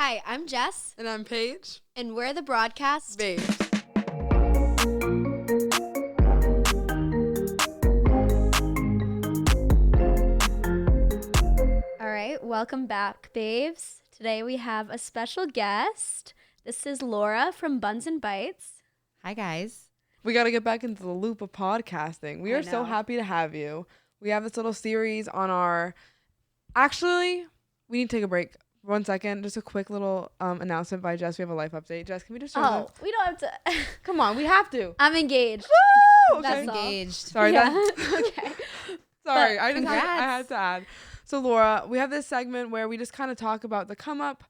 Hi, I'm Jess. And I'm Paige. And we're the broadcast Babes. All right, welcome back, babes. Today we have a special guest. This is Laura from Buns Bites. Hi, guys. We got to get back into the loop of podcasting. We I are so know. happy to have you. We have this little series on our... Actually, we need to take a break. 1 second. Just a quick little announcement by Jess. We have a life update. Jess, can we just... We don't have to. Come on, we have to. I'm engaged. Woo! Okay. That's all. Engaged. Sorry, Yeah. that... Okay. Sorry, But I congrats. had to add. So, Laura, we have this segment where we just kind of talk about the come up,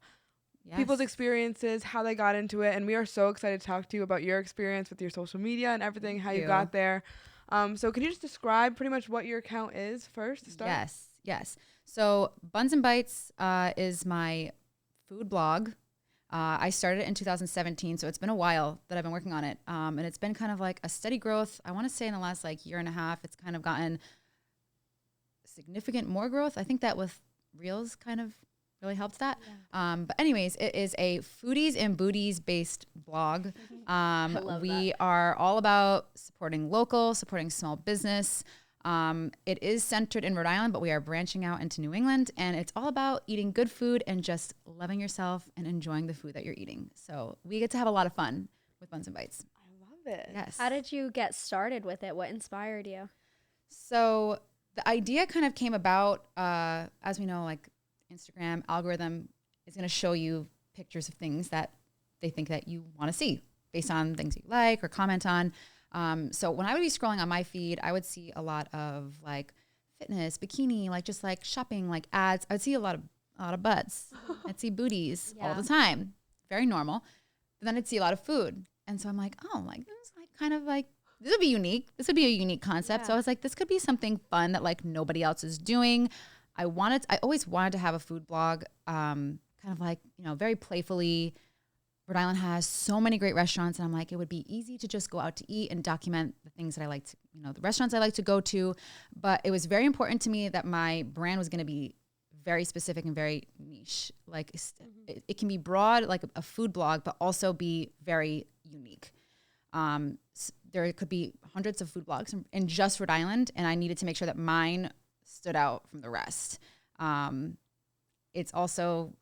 Yes. people's experiences, how they got into it, and we are so excited to talk to you about your experience with your social media and everything, how you got there. So can you just describe pretty much what your account is first to start? Yes. So Buns and Bites is my food blog. I started it in 2017, so it's been a while that I've been working on it. And it's been kind of like a steady growth. I want to say in the last year and a half, it's kind of gotten significant more growth. I think that with Reels kind of really helped that. Yeah. But anyways, it is a foodies and booties based blog. We are all about supporting local, supporting small business. It is centered in Rhode Island, but we are branching out into New England, and it's all about eating good food and just loving yourself and enjoying the food that you're eating. So we get to have a lot of fun with Buns and Bites. I love it. Yes. How did you get started with it? What inspired you? So the idea kind of came about, as we know, Instagram algorithm is going to show you pictures of things that they think that you want to see based on things you like or comment on. So when I would be scrolling on my feed, I would see a lot of fitness, bikini, just shopping, ads. I would see a lot of butts. I'd see booties all the time. Very normal. But then I'd see a lot of food. And so I'm this is this would be unique. This would be a unique concept. Yeah. So I was like, this could be something fun that nobody else is doing. I always wanted to have a food blog, very playfully. Rhode Island has so many great restaurants, and I'm like, it would be easy to just go out to eat and document the things that I like to, the restaurants I like to go to. But it was very important to me that my brand was going to be very specific and very niche. It can be broad, like a food blog, but also be very unique. There could be hundreds of food blogs in just Rhode Island, and I needed to make sure that mine stood out from the rest. It's also,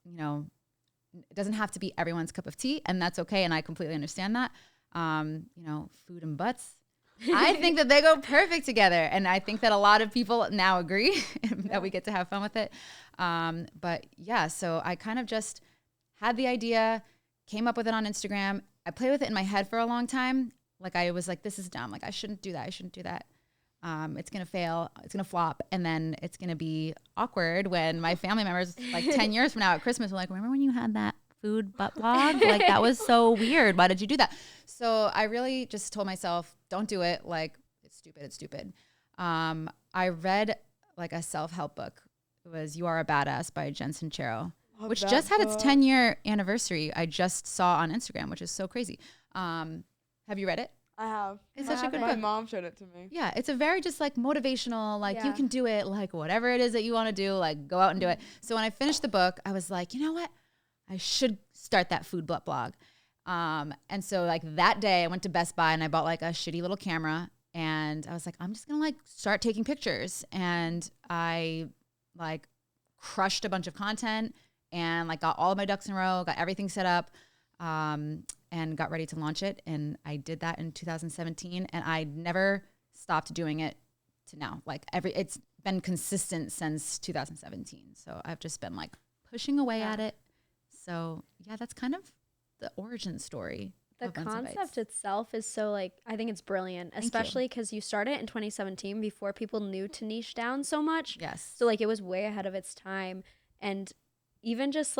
it doesn't have to be everyone's cup of tea, and that's okay, and I completely understand that. Food and butts, I think that they go perfect together, and I think that a lot of people now agree that we get to have fun with it. But yeah, so I kind of just had the idea, came up with it on Instagram. I played with it in my head for a long time. I was like, this is dumb. I shouldn't do that. It's going to fail. It's going to flop. And then it's going to be awkward when my family members, 10 years from now at Christmas, were like, remember when you had that food butt blog? That was so weird. Why did you do that? So I really just told myself, don't do it. It's stupid. I read a self-help book. It was You Are a Badass by Jen Sincero, which just had its 10-year anniversary. I just saw on Instagram, which is so crazy. Have you read it? I have. It's such a good My book. mom showed it to me. Yeah, it's a very just motivational, you Yeah. can do it, whatever it is that you want to do, go out and do it. So when I finished the book, I was like, you know what? I should start that food blog. And so that day I went to Best Buy and I bought a shitty little camera, and I was like, I'm just going to start taking pictures. And I crushed a bunch of content and got all of my ducks in a row, got everything set up. And got ready to launch it. And I did that in 2017, and I never stopped doing it to now. It's been consistent since 2017. So I've just been pushing away at it. So yeah, that's kind of the origin story. The concept itself is so I think it's brilliant, especially because you started in 2017 before people knew to niche down so much. Yes. So it was way ahead of its time. And even just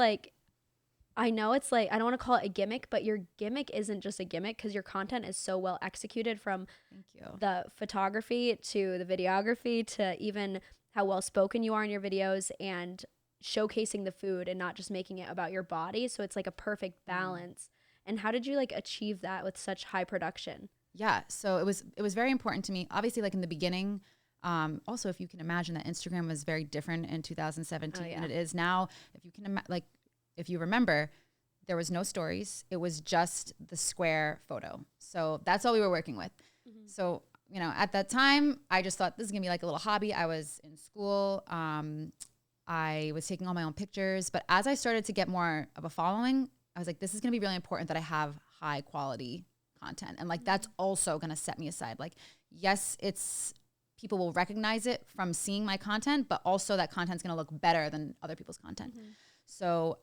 I know it's I don't want to call it a gimmick, but your gimmick isn't just a gimmick because your content is so well executed, from Thank you. the photography to the videography to even how well spoken you are in your videos, and showcasing the food and not just making it about your body. So it's a perfect balance. And how did you achieve that with such high production? Yeah. So it was very important to me. Obviously, in the beginning, also, if you can imagine that Instagram was very different in 2017 than it is now. If you can if you remember, there was no stories. It was just the square photo. So that's all we were working with. Mm-hmm. So, you know, at that time, I just thought this is going to be like a little hobby. I was in school. I was taking all my own pictures. But as I started to get more of a following, I was like, this is going to be really important that I have high quality content. And like, that's also going to set me aside. Like, yes, people will recognize it from seeing my content, but also that content's going to look better than other people's content. Mm-hmm. So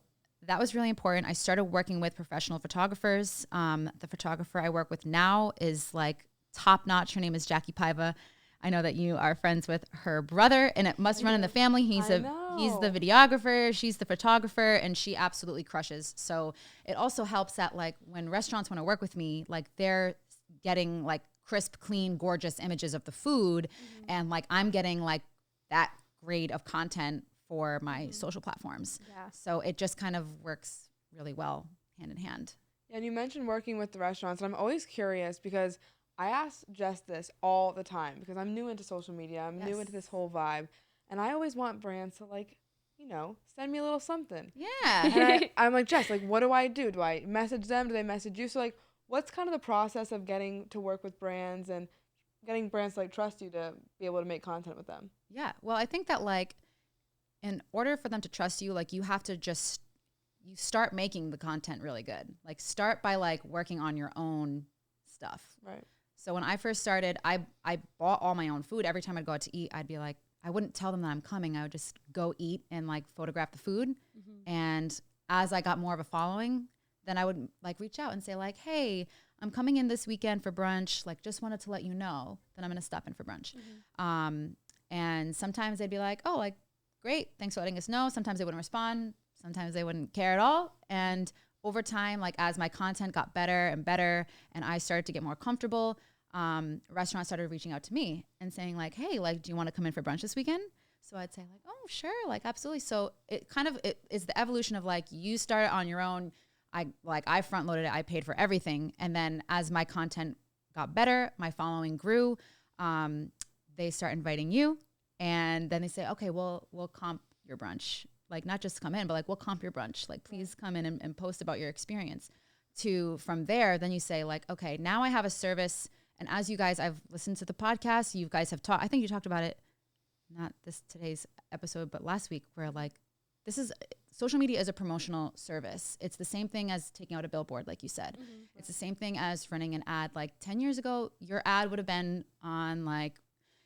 that was really important. I started working with professional photographers. The photographer I work with now is like top notch. Her name is Jackie Paiva. I know that you are friends with her brother, and it must run in the family. He's the videographer, she's the photographer, and she absolutely crushes. So it also helps that like when restaurants want to work with me, like they're getting like crisp, clean, gorgeous images of the food, and like I'm getting like that grade of content for my social platforms. Yeah. So it just kind of works really well hand in hand. Yeah, and you mentioned working with the restaurants, and I'm always curious because I ask Jess this all the time because I'm new into social media. I'm new into this whole vibe. And I always want brands to, like, you know, send me a little something. Yeah. And I'm like, Jess, like, what do I do? Do I message them? Do they message you? So, like, what's kind of the process of getting to work with brands and getting brands to, like, trust you to be able to make content with them? Yeah. Well, I think that, like, in order for them to trust you, like, you have to you start making the content really good. Like, start by, like, working on your own stuff. Right. So when I first started, I bought all my own food. Every time I'd go out to eat, I'd be like, I wouldn't tell them that I'm coming. I would just go eat and like photograph the food. Mm-hmm. And as I got more of a following, then I would like reach out and say like, hey, I'm coming in this weekend for brunch. Like, just wanted to let you know that I'm going to stop in for brunch. Mm-hmm. And sometimes they'd be like, oh, like, great. Thanks for letting us know. Sometimes they wouldn't respond. Sometimes they wouldn't care at all. And over time, like as my content got better and better and I started to get more comfortable, restaurants started reaching out to me and saying like, hey, like, do you want to come in for brunch this weekend? So I'd say like, oh, sure. Like, absolutely. So it is the evolution of like, you started on your own. I front loaded it. I paid for everything. And then as my content got better, my following grew. They start inviting you and then they say, okay, well, we'll comp your brunch. Like not just come in, but like, we'll comp your brunch. Like, please come in and post about your experience. From there, then you say like, okay, now I have a service. And as you guys, I've listened to the podcast, you guys have talked, I think you talked about it, not today's episode, but last week, where like, social media is a promotional service. It's the same thing as taking out a billboard, like you said. Mm-hmm. It's the same thing as running an ad. Like 10 years ago, your ad would have been on like,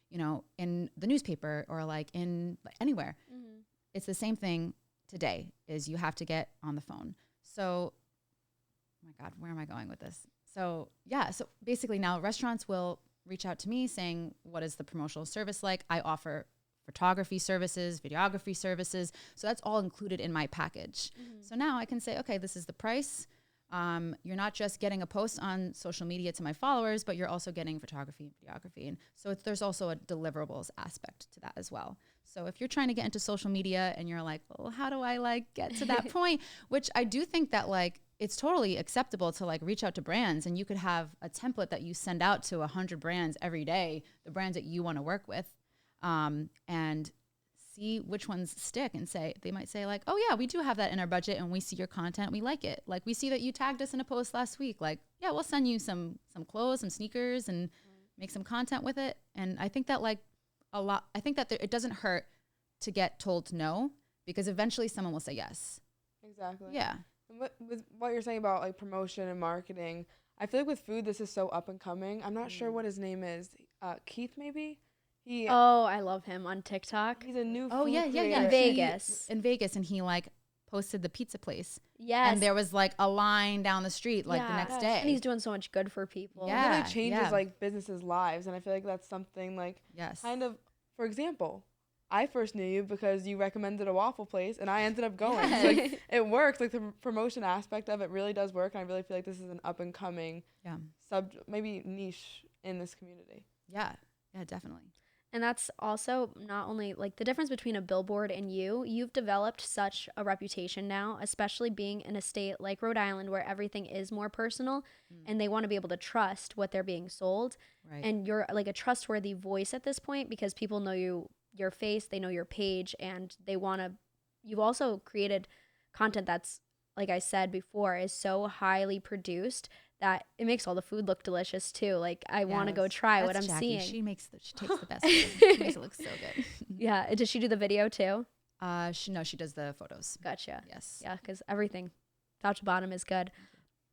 you know, in the newspaper or like in anywhere. Mm-hmm. It's the same thing today is you have to get on the phone. So, oh my God, where am I going with this? So yeah, so basically now restaurants will reach out to me saying, what is the promotional service like? I offer photography services, videography services. So that's all included in my package. Mm-hmm. So now I can say, okay, this is the price. You're not just getting a post on social media to my followers, but you're also getting photography and videography. And so there's also a deliverables aspect to that as well. So if you're trying to get into social media and you're like, well, how do I like get to that point? Which I do think that like, it's totally acceptable to like reach out to brands and you could have a template that you send out to 100 brands every day, the brands that you want to work with, and see which ones stick and they might say like, oh yeah, we do have that in our budget and we see your content. We like it. Like we see that you tagged us in a post last week. Like, yeah, we'll send you some clothes, some sneakers and make some content with it. And I think that like it doesn't hurt to get told no because eventually someone will say yes. Exactly. Yeah. With what you're saying about like promotion and marketing, I feel like with food, this is so up and coming. I'm not sure what his name is. Keith, maybe? I love him on TikTok. He's a new food creator. In Vegas. And he like posted the pizza place. Yes. And there was like a line down the street like the next day. And he's doing so much good for people. Yeah. It really changes like businesses' lives. And I feel like that's something like kind of, for example, I first knew you because you recommended a waffle place and I ended up going. So, like, it works. Like the promotion aspect of it really does work. And I really feel like this is an up and coming maybe niche in this community. Yeah. Yeah, definitely. And that's also not only like the difference between a billboard and you've developed such a reputation now, especially being in a state like Rhode Island where everything is more personal and they want to be able to trust what they're being sold. Right. And you're like a trustworthy voice at this point because people know your face, they know your page, and you've also created content that's, like I said before, is so highly produced that it makes all the food look delicious too. Like I want to go try what I'm Jackie. seeing. She takes the best food. She makes it look so good. Yeah. Does she do the video too? She does the photos. Gotcha. Yes. Yeah, because everything top to bottom is good.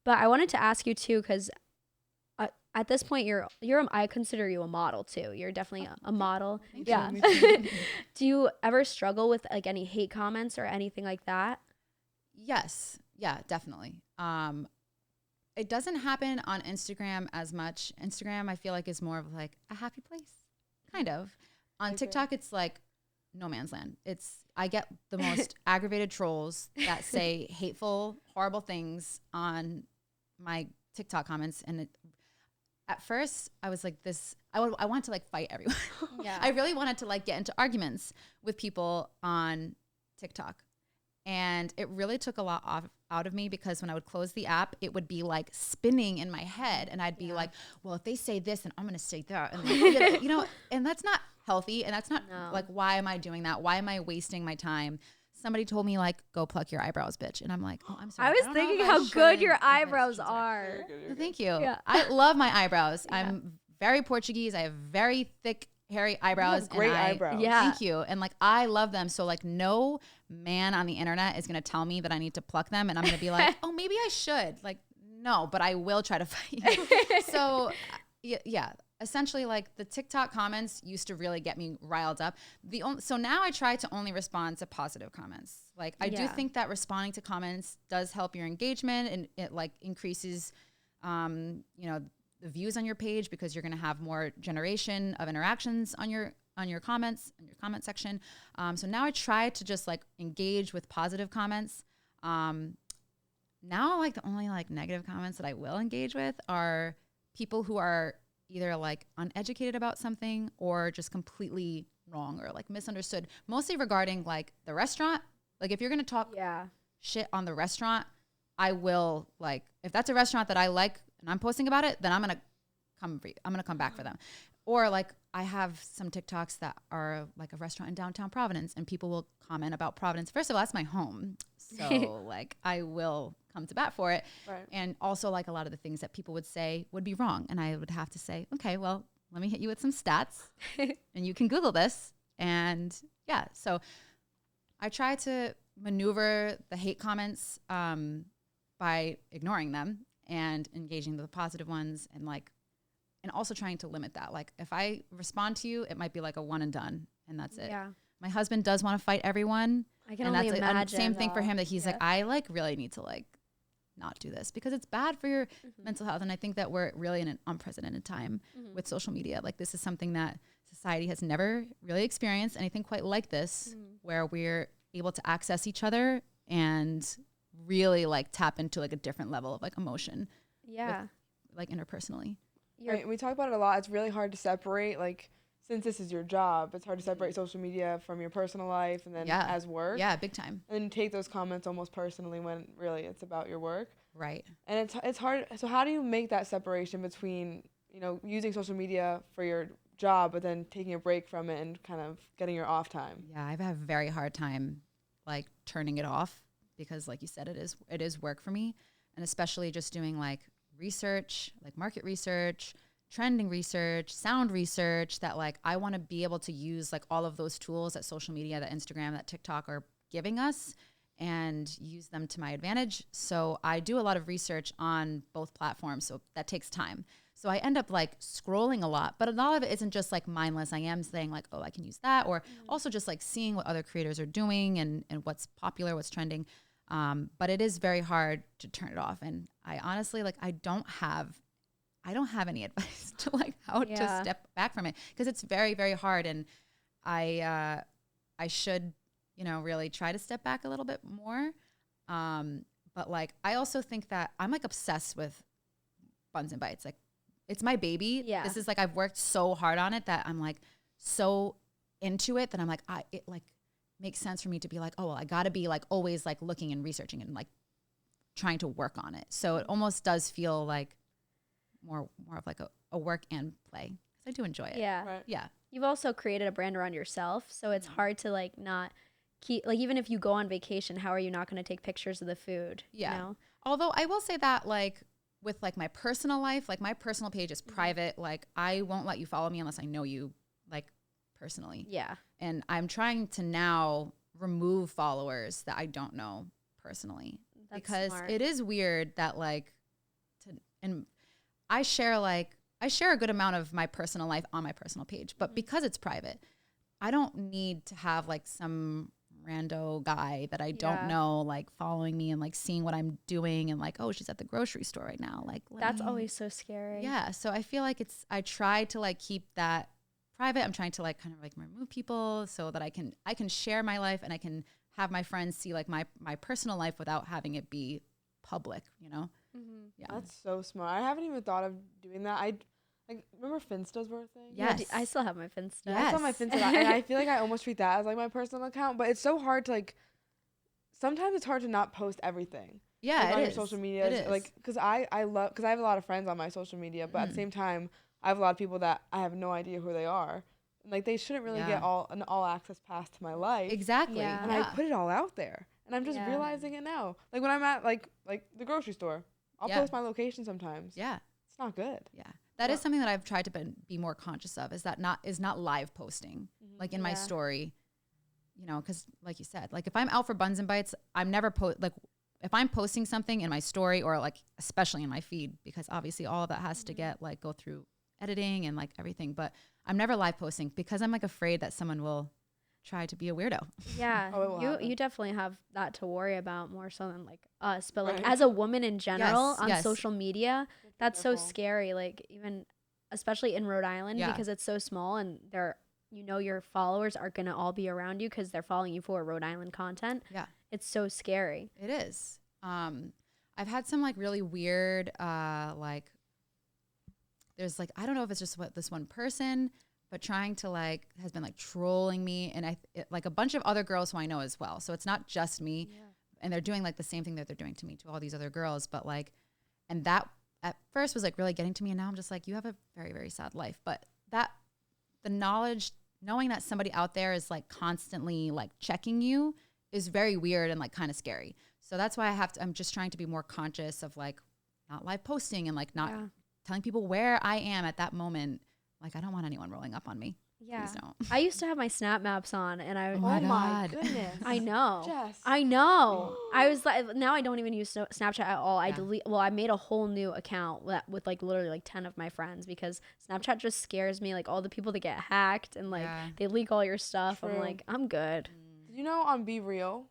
But I wanted to ask you too, because at this point I consider you a model too. You're definitely a model. Yeah. Do you ever struggle with like any hate comments or anything like that? Yes. Yeah, definitely. It doesn't happen on Instagram as much. Instagram, I feel like, is more of like a happy place, kind of. On TikTok, it's like no man's land. I get the most aggravated trolls that say hateful, horrible things on my TikTok comments. And at first, I was like I wanted to like fight everyone. Yeah. I really wanted to like get into arguments with people on TikTok. And it really took a lot out of me, because when I would close the app, it would be like spinning in my head. And I'd be like, well, if they say this, then I'm going to say that. And then, and that's not healthy. And that's not like, why am I doing that? Why am I wasting my time? Somebody told me like, go pluck your eyebrows, bitch. And I'm like, oh, I'm sorry. I was thinking how good your eyebrows are. Well, thank you. Yeah. I love my eyebrows. Yeah. I'm very Portuguese. I have very thick, hairy eyebrows. Great eyebrows. Yeah. Thank you. And like, I love them. So like, no man on the internet is going to tell me that I need to pluck them. And I'm going to be like, oh, maybe I should. Like, no, but I will try to fight you. So yeah, essentially like the TikTok comments used to really get me riled up. So now I try to only respond to positive comments. Like I do think that responding to comments does help your engagement, and it like increases, the views on your page, because you're going to have more generation of interactions on your comments, in your comment section. So now I try to just like engage with positive comments. Now like the only like negative comments that I will engage with are people who are either like uneducated about something or just completely wrong or like misunderstood, mostly regarding like the restaurant. Like if you're going to talk shit on the restaurant, I will like, if that's a restaurant that I like and I'm posting about it, then I'm going to come back for them. Or like I have some TikToks that are like a restaurant in downtown Providence, and people will comment about Providence. First of all, that's my home. So like I will come to bat for it. Right. And also like a lot of the things that people would say would be wrong. And I would have to say, okay, well, let me hit you with some stats and you can Google this. And yeah, so I try to maneuver the hate comments by ignoring them and engaging with the positive ones, and also trying to limit that. Like if I respond to you, it might be like a one and done, and that's it. Yeah. My husband does want to fight everyone. I can only imagine. Same thing for him, that he's like, I like really need to like not do this because it's bad for your mental health. And I think that we're really in an unprecedented time with social media. Like this is something that society has never really experienced anything quite like this, where we're able to access each other and really like tap into like a different level of like emotion. Yeah. Like interpersonally. Right. We talk about it a lot. It's really hard to separate, like, since this is your job, it's hard to separate social media from your personal life and then as work. Yeah, big time. And take those comments almost personally when really it's about your work. Right. And it's hard. So how do you make that separation between, using social media for your job, but then taking a break from it and kind of getting your off time? Yeah, I've had a very hard time like turning it off, because like you said, it is work for me. And especially just doing like research, like market research, trending research, sound research, that like I want to be able to use like all of those tools that social media, that Instagram, that TikTok are giving us, and use them to my advantage. So I do a lot of research on both platforms. So that takes time. So I end up like scrolling a lot, but a lot of it isn't just like mindless. I am saying like, oh, I can use that, or also just like seeing what other creators are doing and what's popular, what's trending. But it is very hard to turn it off. And I honestly, like, I don't have any advice to like how to step back from it, because it's very, very hard. And I should, really try to step back a little bit more. But like, I also think that I'm like obsessed with Buns and Bites. Like it's my baby. Yeah. This is like, I've worked so hard on it that I'm like so into it that I'm like, it like makes sense for me to be like, oh, well, I gotta be like always like looking and researching and like trying to work on it. So it almost does feel like more of like a work and play. I do enjoy it. Yeah. Right. Yeah. You've also created a brand around yourself, so it's hard to like not like even if you go on vacation, how are you not going to take pictures of the food? Yeah. You know? Although I will say that like with like my personal life, like my personal page is private. Like I won't let you follow me unless I know you like personally. Yeah. And I'm trying to now remove followers that I don't know personally. That's because smart. it is weird that like and I share a good amount of my personal life on my personal page, but because it's private, I don't need to have like some rando guy that I don't know like following me and like seeing what I'm doing and like, oh, she's at the grocery store right now. Like that's always so scary. Yeah. So I feel like I try to like keep that private. I'm trying to like kind of like remove people so that I can share my life and I can have my friends see like my personal life without having it be public, you know? Mm-hmm. Yeah. That's so smart. I haven't even thought of doing that. I like remember Finstas were a thing? Yes. I still have my Finsta. Yeah, I still have my Finsta, and I feel like I almost treat that as like my personal account, but it's so hard to like. Sometimes it's hard to not post everything. Yeah, like, on it your is. social media, It is. like because I have a lot of friends on my social media, but at the same time, I have a lot of people that I have no idea who they are. And, like they shouldn't really get an all access pass to my life. Exactly. Yeah. And I put it all out there, and I'm just realizing it now. Like when I'm at like the grocery store, I'll post my location sometimes. Yeah. It's not good. Yeah. That is something that I've tried to be more conscious of is not live posting like in my story, you know, because like you said, like if I'm out for Buns and Bites, I'm never like if I'm posting something in my story or like especially in my feed, because obviously all of that has to get like go through editing and like everything, but I'm never live posting because I'm like afraid that someone will try to be a weirdo. Yeah. Oh, you definitely have that to worry about more so than like us, but like as a woman in general on social media, that's so scary. Like even especially in Rhode Island because it's so small and your followers are going to all be around you because they're following you for Rhode Island content. Yeah. It's so scary. It is. I've had some like really weird, like there's like, I don't know if it's just this one person, but trying to like, has been like trolling me and like a bunch of other girls who I know as well. So it's not just me and they're doing like the same thing that they're doing to me, to all these other girls. But like, and that at first was like really getting to me. And now I'm just like, you have a very, very sad life. But the knowledge, knowing that somebody out there is like constantly like checking you is very weird and like kind of scary. So that's why I'm just trying to be more conscious of like not live posting and like not telling people where I am at that moment. Like I don't want anyone rolling up on me. Yeah. Please don't. I used to have my Snap Maps on and Oh my goodness. I know. Jess. I know. I was like, now I don't even use Snapchat at all. I made a whole new account with like literally like 10 of my friends because Snapchat just scares me. Like all the people that get hacked and like they leak all your stuff. True. I'm like, I'm good. Did you know on Be Real,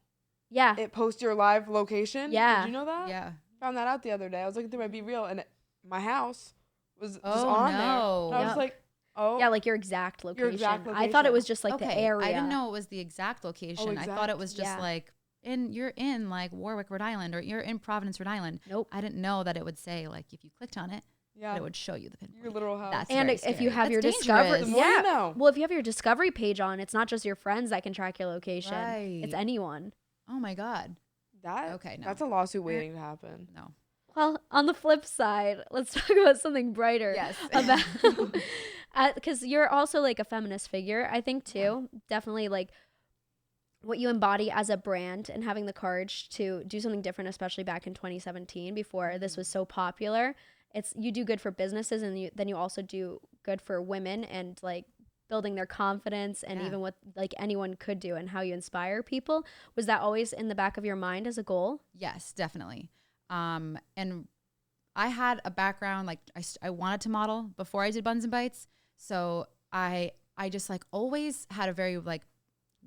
Yeah. it posts your live location? Yeah. Did you know that? Yeah. Found that out the other day. I was looking through my Be Real and my house was just Oh, on no. there. And I was like, oh. Yeah, like your exact location. Your exact I thought it location. was just like the area. I didn't know it was the exact location. I thought it was just like you're in like Warwick, Rhode Island, or you're in Providence, Rhode Island. Nope. I didn't know that it would say like if you clicked on it, that it would show you the pinpoint. Your literal house. That's and very if you scary. have your That's discovery, dangerous. The more you know. Well, if you have your discovery page on, it's not just your friends that can track your location. Right. It's anyone. Oh my God. Okay, no. That's a lawsuit waiting to happen. No. Well, on the flip side, let's talk about something brighter. Yes. About because you're also like a feminist figure, I think too. Definitely like what you embody as a brand and having the courage to do something different, especially back in 2017 before this was so popular. You do good for businesses and then you also do good for women and like building their confidence and even what like anyone could do and how you inspire people. Was that always in the back of your mind as a goal? Yes, definitely. And I had a background, like I wanted to model before I did Buns and Bites. So I just like always had a very like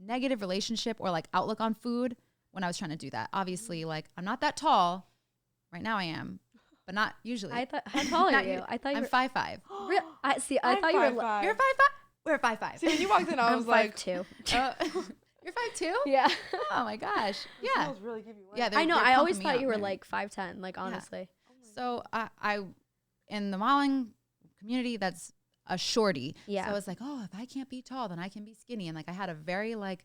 negative relationship or like outlook on food when I was trying to do that. Obviously, like I'm not that tall. Right now I am, but not usually. How tall are you? I thought you I'm were 5'5". I thought you were. 5'5". You're 5'5". We're 5'5". See, when you walked in, I was like, 5'2". You're 5'2"? Yeah. Oh my gosh. these Yeah. girls really give you life. Yeah. I know. they're I always pumping me thought you up. were like 5'10", like honestly. So I in the modeling community, that's a shorty. Yeah. So I was like, oh, if I can't be tall, then I can be skinny. And like I had a very like,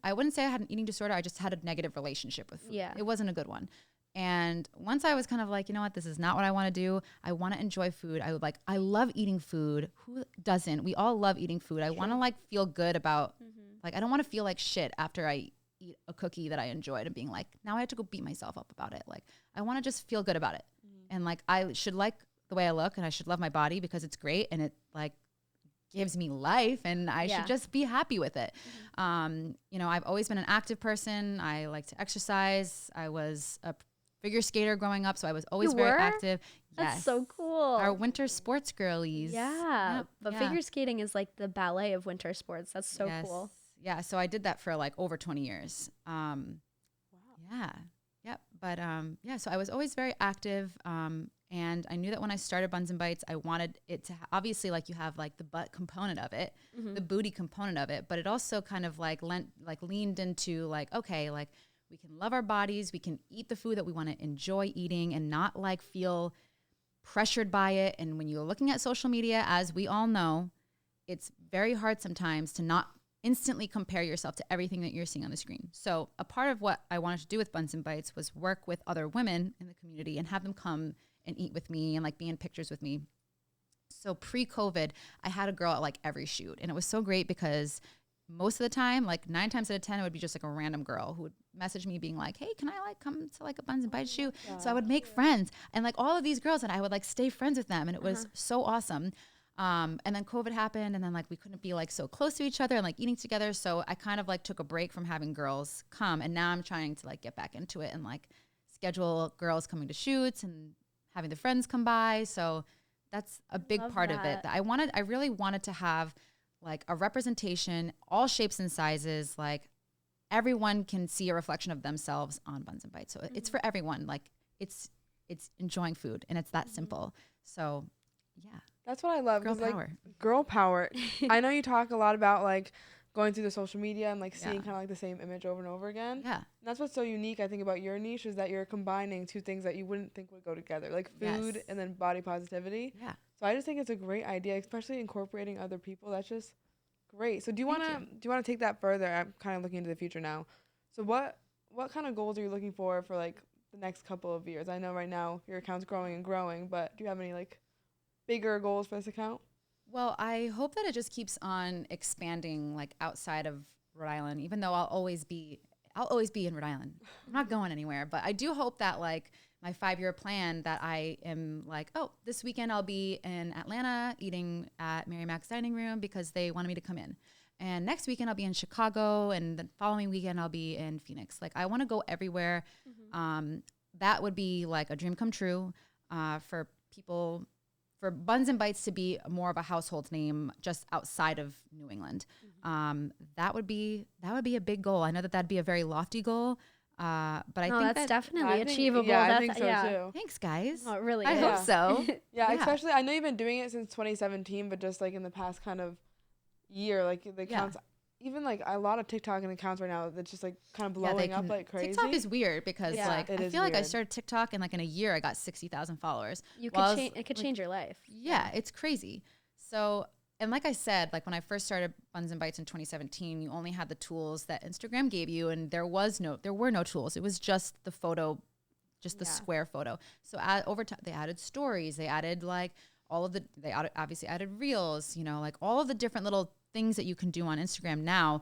I wouldn't say I had an eating disorder. I just had a negative relationship with food. Yeah. It wasn't a good one. And once I was kind of like, you know what, this is not what I want to do. I want to enjoy food. I love eating food. Who doesn't? We all love eating food. I want to like feel good about Like, I don't want to feel like shit after I eat a cookie that I enjoyed and being like, now I have to go beat myself up about it. Like, I want to just feel good about it. And like, I should like the way I look, and I should love my body because it's great. And it like gives me life, and I should just be happy with it. You know, I've always been an active person. I like to exercise. I was a figure skater growing up, so I was always very active. That's so cool. Our winter sports girlies. Yeah. But figure skating is like the ballet of winter sports. That's so cool. Yeah. So I did that for like over 20 years. Wow. Yeah. Yep. But yeah, so I was always very active. And I knew that when I started Buns and Bites, I wanted it to obviously, like, you have like the butt component of it, the booty component of it, but it also kind of like leaned into like, okay, like we can love our bodies, we can eat the food that we want to enjoy eating and not like feel pressured by it. And when you're looking at social media, as we all know, it's very hard sometimes to not instantly compare yourself to everything that you're seeing on the screen. So a part of what I wanted to do with Buns and Bites was work with other women in the community and have them come and eat with me and like be in pictures with me. So pre-COVID, I had a girl at like every shoot, and it was so great because most of the time, like 9 times out of 10, it would be just like a random girl who would message me being like, hey, can I like come to like a Buns and Bites shoot? So I would make friends, and like all of these girls, and I would like stay friends with them, and it was so awesome. And then COVID happened, and then like we couldn't be like so close to each other and like eating together. So I kind of like took a break from having girls come, and now I'm trying to like get back into it and like schedule girls coming to shoots and having the friends come by. So that's a big part of it that I really wanted to have like a representation, all shapes and sizes, like everyone can see a reflection of themselves on Buns and Bites. So it's for everyone. Like it's enjoying food, and it's that simple. So yeah. That's what I love. Girl power. Like, girl power. I know you talk a lot about like going through the social media and like seeing kind of like the same image over and over again. Yeah. And that's what's so unique, I think, about your niche is that you're combining two things that you wouldn't think would go together, like food and then body positivity. Yeah. So I just think it's a great idea, especially incorporating other people. That's just great. So do you want to take that further? I'm kind of looking into the future now. So what kind of goals are you looking for like the next couple of years? I know right now your account's growing and growing, but do you have any like bigger goals for this account? Well, I hope that it just keeps on expanding like outside of Rhode Island, even though I'll always be in Rhode Island. I'm not going anywhere, but I do hope that like my 5-year plan that I am like, oh, this weekend I'll be in Atlanta eating at Mary Mac's Dining Room because they wanted me to come in. And next weekend I'll be in Chicago, and the following weekend I'll be in Phoenix. Like I want to go everywhere. That would be like a dream come true for people. For Buns and Bites to be more of a household name just outside of New England. That would be a big goal. I know that'd be a very lofty goal, but I think that's definitely achievable. Yeah, I think so too. Thanks, guys. Oh, it really I hope so. Yeah, especially I know you've been doing it since 2017, but just like in the past kind of year, like the accounts, even like a lot of TikTok and accounts right now that's just like kind of blowing up like crazy. TikTok is weird because like I feel like I started TikTok and like in a year I got 60,000 followers. It could change your life. Yeah, it's crazy. So, and like I said, like when I first started Buns and Bites in 2017, you only had the tools that Instagram gave you, and there were no tools. It was just the photo, just the square photo. So over time they added stories, they added like obviously added reels, you know, like all of the different little things that you can do on Instagram now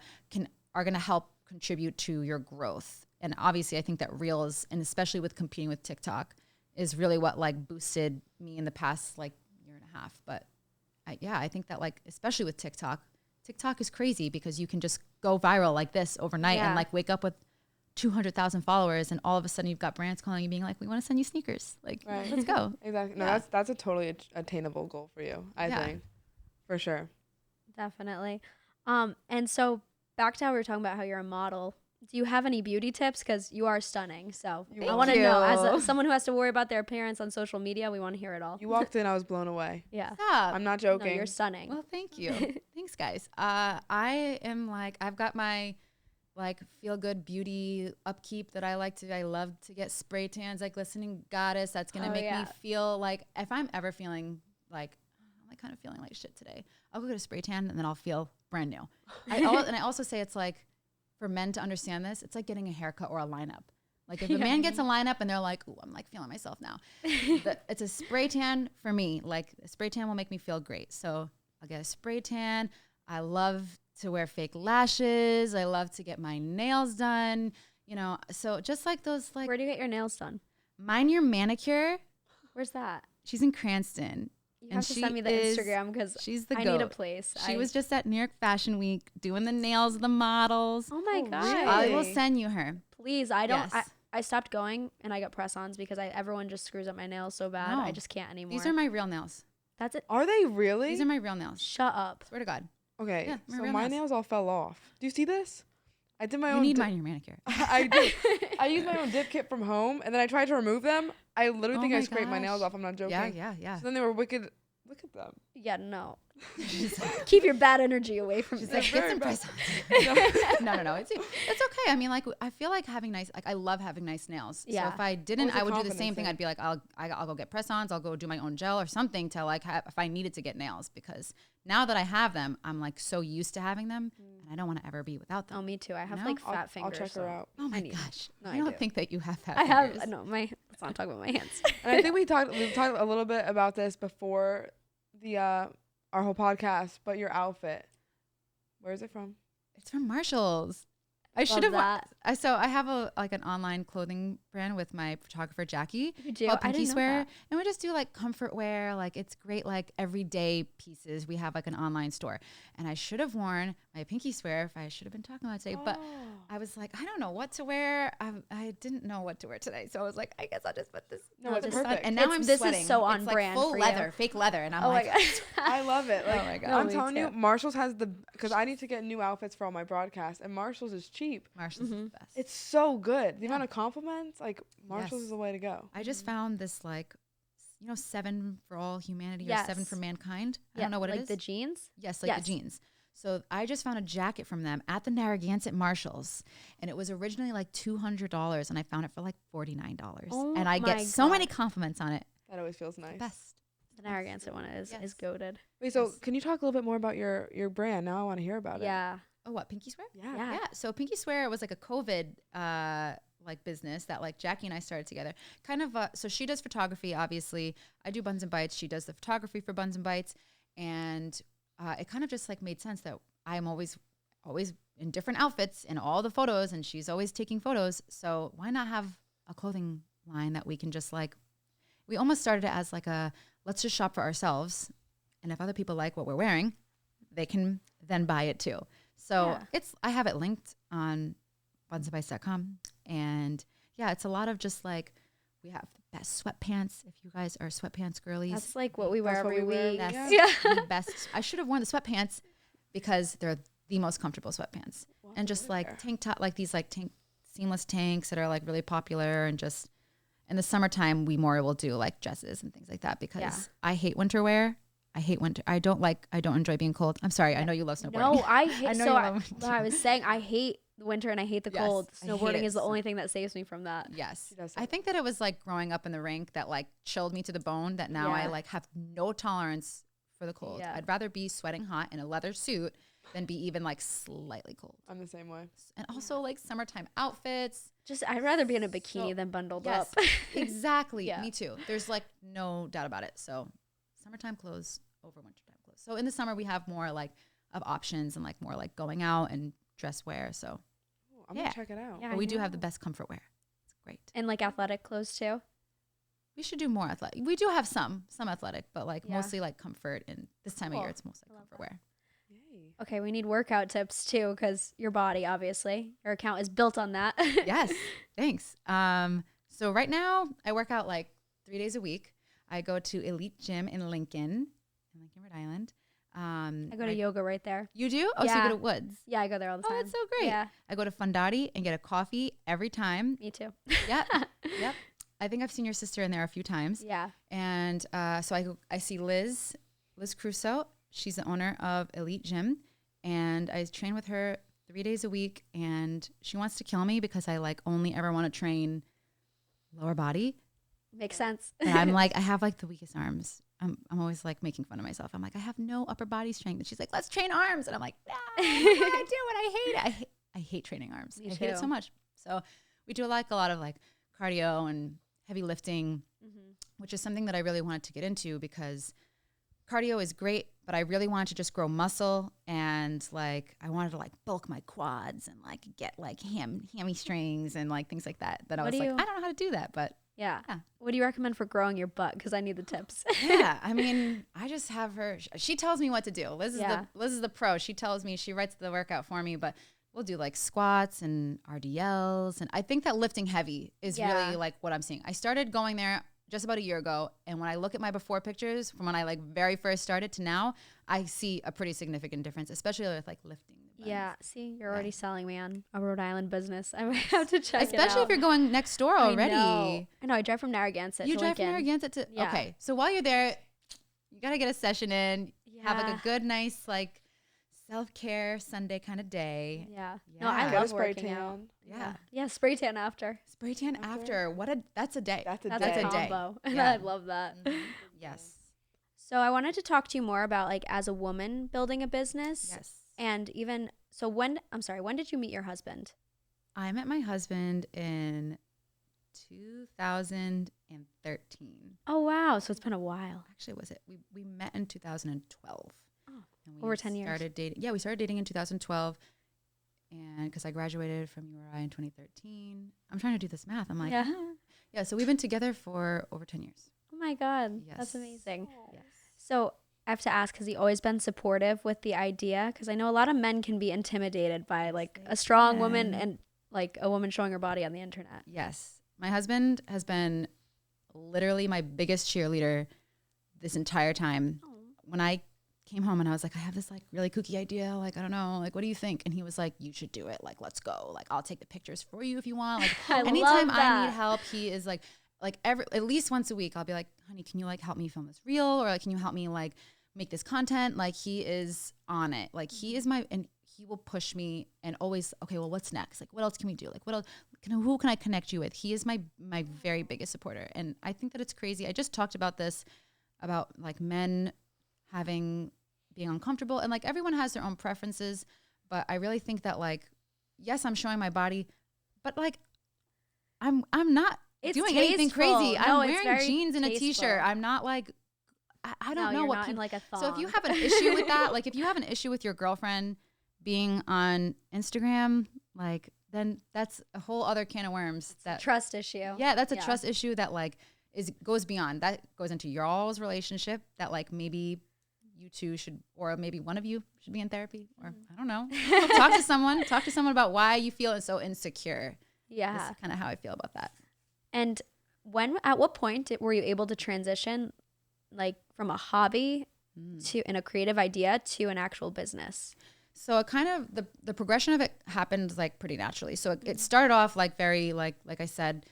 are going to help contribute to your growth. And obviously I think that reels, and especially with competing with TikTok, is really what like boosted me in the past like year and a half. But I think that like, especially with TikTok is crazy because you can just go viral like this overnight and like wake up with 200,000 followers, and all of a sudden you've got brands calling you being like, we want to send you sneakers. Like, let's go. Exactly. No, that's a totally attainable goal for you, I think, for sure. Definitely. And so back to how we were talking about how you're a model. Do you have any beauty tips? Because you are stunning. So I want to know, as someone who has to worry about their appearance on social media, we want to hear it all. You walked in, I was blown away. Yeah. Stop. I'm not joking. No, you're stunning. Well, thank you. Thanks, guys. I am like, I've got my like feel good beauty upkeep that I love to get spray tans, like Glistening Goddess. That's going to make me feel like, if I'm ever feeling like, I'm like kind of feeling like shit today, I'll go get a spray tan and then I'll feel brand new. And I also say it's like, for men to understand this, it's like getting a haircut or a lineup. Like if a man gets a lineup and they're like, ooh, I'm like feeling myself now. It's a spray tan for me. Like a spray tan will make me feel great. So I'll get a spray tan. I love to wear fake lashes. I love to get my nails done. You know, so just like those, like. Where do you get your nails done? Mind Your Manicure. Where's that? She's in Cranston. You have to send me the Instagram because I need a place. She was just at New York Fashion Week doing the nails of the models. Oh my God. Really? I will send you her. Please. I don't. Yes. I stopped going and I got press-ons because everyone just screws up my nails so bad. No. I just can't anymore. These are my real nails. That's it. Are they really? These are my real nails. Shut up. Swear to God. Okay. Yeah, so my nails all fell off. Do you see this? I did my own. You need Mind Your Manicure. I do. I used my own dip kit from home, and then I tried to remove them. I literally think I scraped my nails off. I'm not joking. Yeah. So then they were wicked. Look at them. Yeah, no. Keep your bad energy away from me. She's like, get some press-ons. No. It's okay. I mean, like, I feel like having nice, like, I love having nice nails. Yeah. So if I didn't, I would do the same thing. I'd be like, I'll go get press-ons. I'll go do my own gel or something to like if I needed to get nails, because now that I have them, I'm like so used to having them, and I don't want to ever be without them. Oh, me too. I have like fat fingers. I'll check her out. Oh my gosh. No, I don't think that you have fat fingers. I fingers. have, no, let's not talk about my hands. And I think we've talked a little bit about this before the our whole podcast, but your outfit, where is it from? It's from Marshall's. I should have. So I have an online clothing brand with my photographer Jackie. You do? Called Pinky Swear, and we just do like comfort wear. Like it's great, like everyday pieces. We have like an online store, and I should have worn my Pinky Swear if I should have been talking about it today. But I was like, I don't know what to wear. I didn't know what to wear today, so I was like, I guess I'll just put this. No, it's perfect. And now I'm sweating. This is so on it's brand. Like full leather, fake leather, and I'm like, my God. I love it. Like, oh my God. I'm telling you, Marshall's has because I need to get new outfits for all my broadcasts, and Marshall's is cheap. Marshall's is the best. It's so good. The amount of compliments, like Marshall's is the way to go. I just found this, like, 7 for all humanity or 7 for mankind. I don't know what it is. Like the jeans? Yes, the jeans. So I just found a jacket from them at the Narragansett Marshalls, and it was originally like $200, and I found it for like $49. Oh, and I get so many compliments on it. That always feels nice. Best. The Narragansett one is goated. Wait, so can you talk a little bit more about your brand? Now I want to hear about it. Yeah. Oh, what, Pinky Swear? Yeah. So Pinky Swear was like a COVID like business that like Jackie and I started together. Kind of so she does photography, obviously. I do Buns and Bites. She does the photography for Buns and Bites. And it kind of just like made sense that I'm always in different outfits in all the photos, and she's always taking photos. So why not have a clothing line that we can just like, we almost started it as like let's just shop for ourselves. And if other people like what we're wearing, they can then buy it too. So I have it linked on bunsandbites.com. And it's a lot of just like, we have the best sweatpants. If you guys are sweatpants girlies. That's like what we wear every week. That's the best. I should have worn the sweatpants because they're the most comfortable sweatpants. And just like tank top, like these like seamless tanks that are like really popular. And just in the summertime, we more will do like dresses and things like that because I hate winter wear. I hate winter. I don't enjoy being cold. I'm sorry. I know you love snowboarding. No, I hate. I was saying I hate the winter and I hate the cold. Snowboarding is the only thing that saves me from that. Yes. I think that it was like growing up in the rink that like chilled me to the bone that now I like have no tolerance for the cold. I'd rather be sweating hot in a leather suit than be even like slightly cold. I'm the same way. And also like summertime outfits. I'd rather be in a bikini than bundled up. Exactly. Me too. There's like no doubt about it. So summertime clothes over wintertime clothes. So in the summer we have more like of options and like more like going out and dress wear. So I'm gonna check it out. Yeah, but we do have the best comfort wear. It's great. And like athletic clothes too. We should do more athletic. We do have some athletic, but like mostly like comfort. And this time of year, it's mostly comfort wear. Yay. Okay, we need workout tips too, because your body, obviously, your account is built on that. Yes, thanks. So right now I work out like 3 days a week. I go to Elite Gym in Lincoln, Rhode Island. I go to yoga right there. You do? Oh, so you go to Woods. Yeah, I go there all the time. Oh, that's so great. Yeah. I go to Fundati and get a coffee every time. Me too. Yep. I think I've seen your sister in there a few times. Yeah. And so I see Liz Crusoe. She's the owner of Elite Gym. And I train with her 3 days a week. And she wants to kill me because I like only ever want to train lower body. Makes sense. And I'm like, I have like the weakest arms. I'm always like making fun of myself. I'm like, I have no upper body strength. And she's like, let's train arms. And I'm like, no, I do it. I hate it. I hate training arms. I hate it so much. So we do like a lot of like cardio and heavy lifting, which is something that I really wanted to get into because cardio is great, but I really wanted to just grow muscle, and like I wanted to like bulk my quads and like get like hamstrings and like things like that. That I was like, I don't know how to do that, but yeah. What do you recommend for growing your butt? Because I need the tips. Yeah, I mean, I just have her. She tells me what to do. Liz is the pro. She tells me, she writes the workout for me, but we'll do like squats and RDLs, and I think that lifting heavy is really like what I'm seeing. I started going there just about a year ago, and when I look at my before pictures from when I like very first started to now, I see a pretty significant difference, especially with like lifting. Yeah, see, you're already selling me on a Rhode Island business. I might have to check it out. Especially if you're going next door already. I know. I drive from Narragansett to Lincoln. You drive from Narragansett to, okay. So while you're there, you got to get a session in, have like a good, nice, like self-care Sunday kind of day. Yeah. No, I love working out. Yeah. Yeah, spray tan after. Spray tan after. That's a day. That's a combo. Yeah. I love that. Mm-hmm. Yes. So I wanted to talk to you more about like as a woman building a business. Yes. And even so when did you meet your husband? I met my husband in 2013. Oh wow, so it's been a while. Actually, was it? We met in 2012. Oh, and we over 10 years. Started dating. Yeah, we started dating in 2012. And because I graduated from URI in 2013. I'm trying to do this math. I'm like, yeah, so we've been together for over 10 years. Oh my God. Yes. That's amazing. Yes. So I have to ask, has he always been supportive with the idea? Because I know a lot of men can be intimidated by like a strong woman and like a woman showing her body on the internet. Yes. My husband has been literally my biggest cheerleader this entire time. Oh. When I came home and I was like, I have this like really kooky idea. Like, I don't know, like, what do you think? And he was like, you should do it. Like, let's go. Like, I'll take the pictures for you if you want. Like anytime I need help, he is like at least once a week, I'll be like, honey, can you like help me film this reel? Or like, can you help me like make this content? Like he is on it. Like he is and he will push me and always, okay, well, what's next? Like, what else can we do? Like, what else? Who can I connect you with? He is my very biggest supporter. And I think that it's crazy. I just talked about this, about like men being uncomfortable, and like everyone has their own preferences. But I really think that like, yes, I'm showing my body, but like, I'm not doing anything crazy. I'm wearing jeans and a t-shirt. I'm not like, I don't know what people, like a thong. So if you have an issue with that, like if you have an issue with your girlfriend being on Instagram, like then that's a whole other can of worms. That trust issue. Yeah, that's a trust issue that like goes beyond. That goes into y'all's relationship, that like maybe you two should, or maybe one of you should be in therapy, or I don't know. Talk to someone about why you feel so insecure. Yeah. That's kind of how I feel about that. And at what point were you able to transition like from a hobby to in a creative idea to an actual business? So it kind of, the progression of it happened like pretty naturally. So it started off like very, like I said,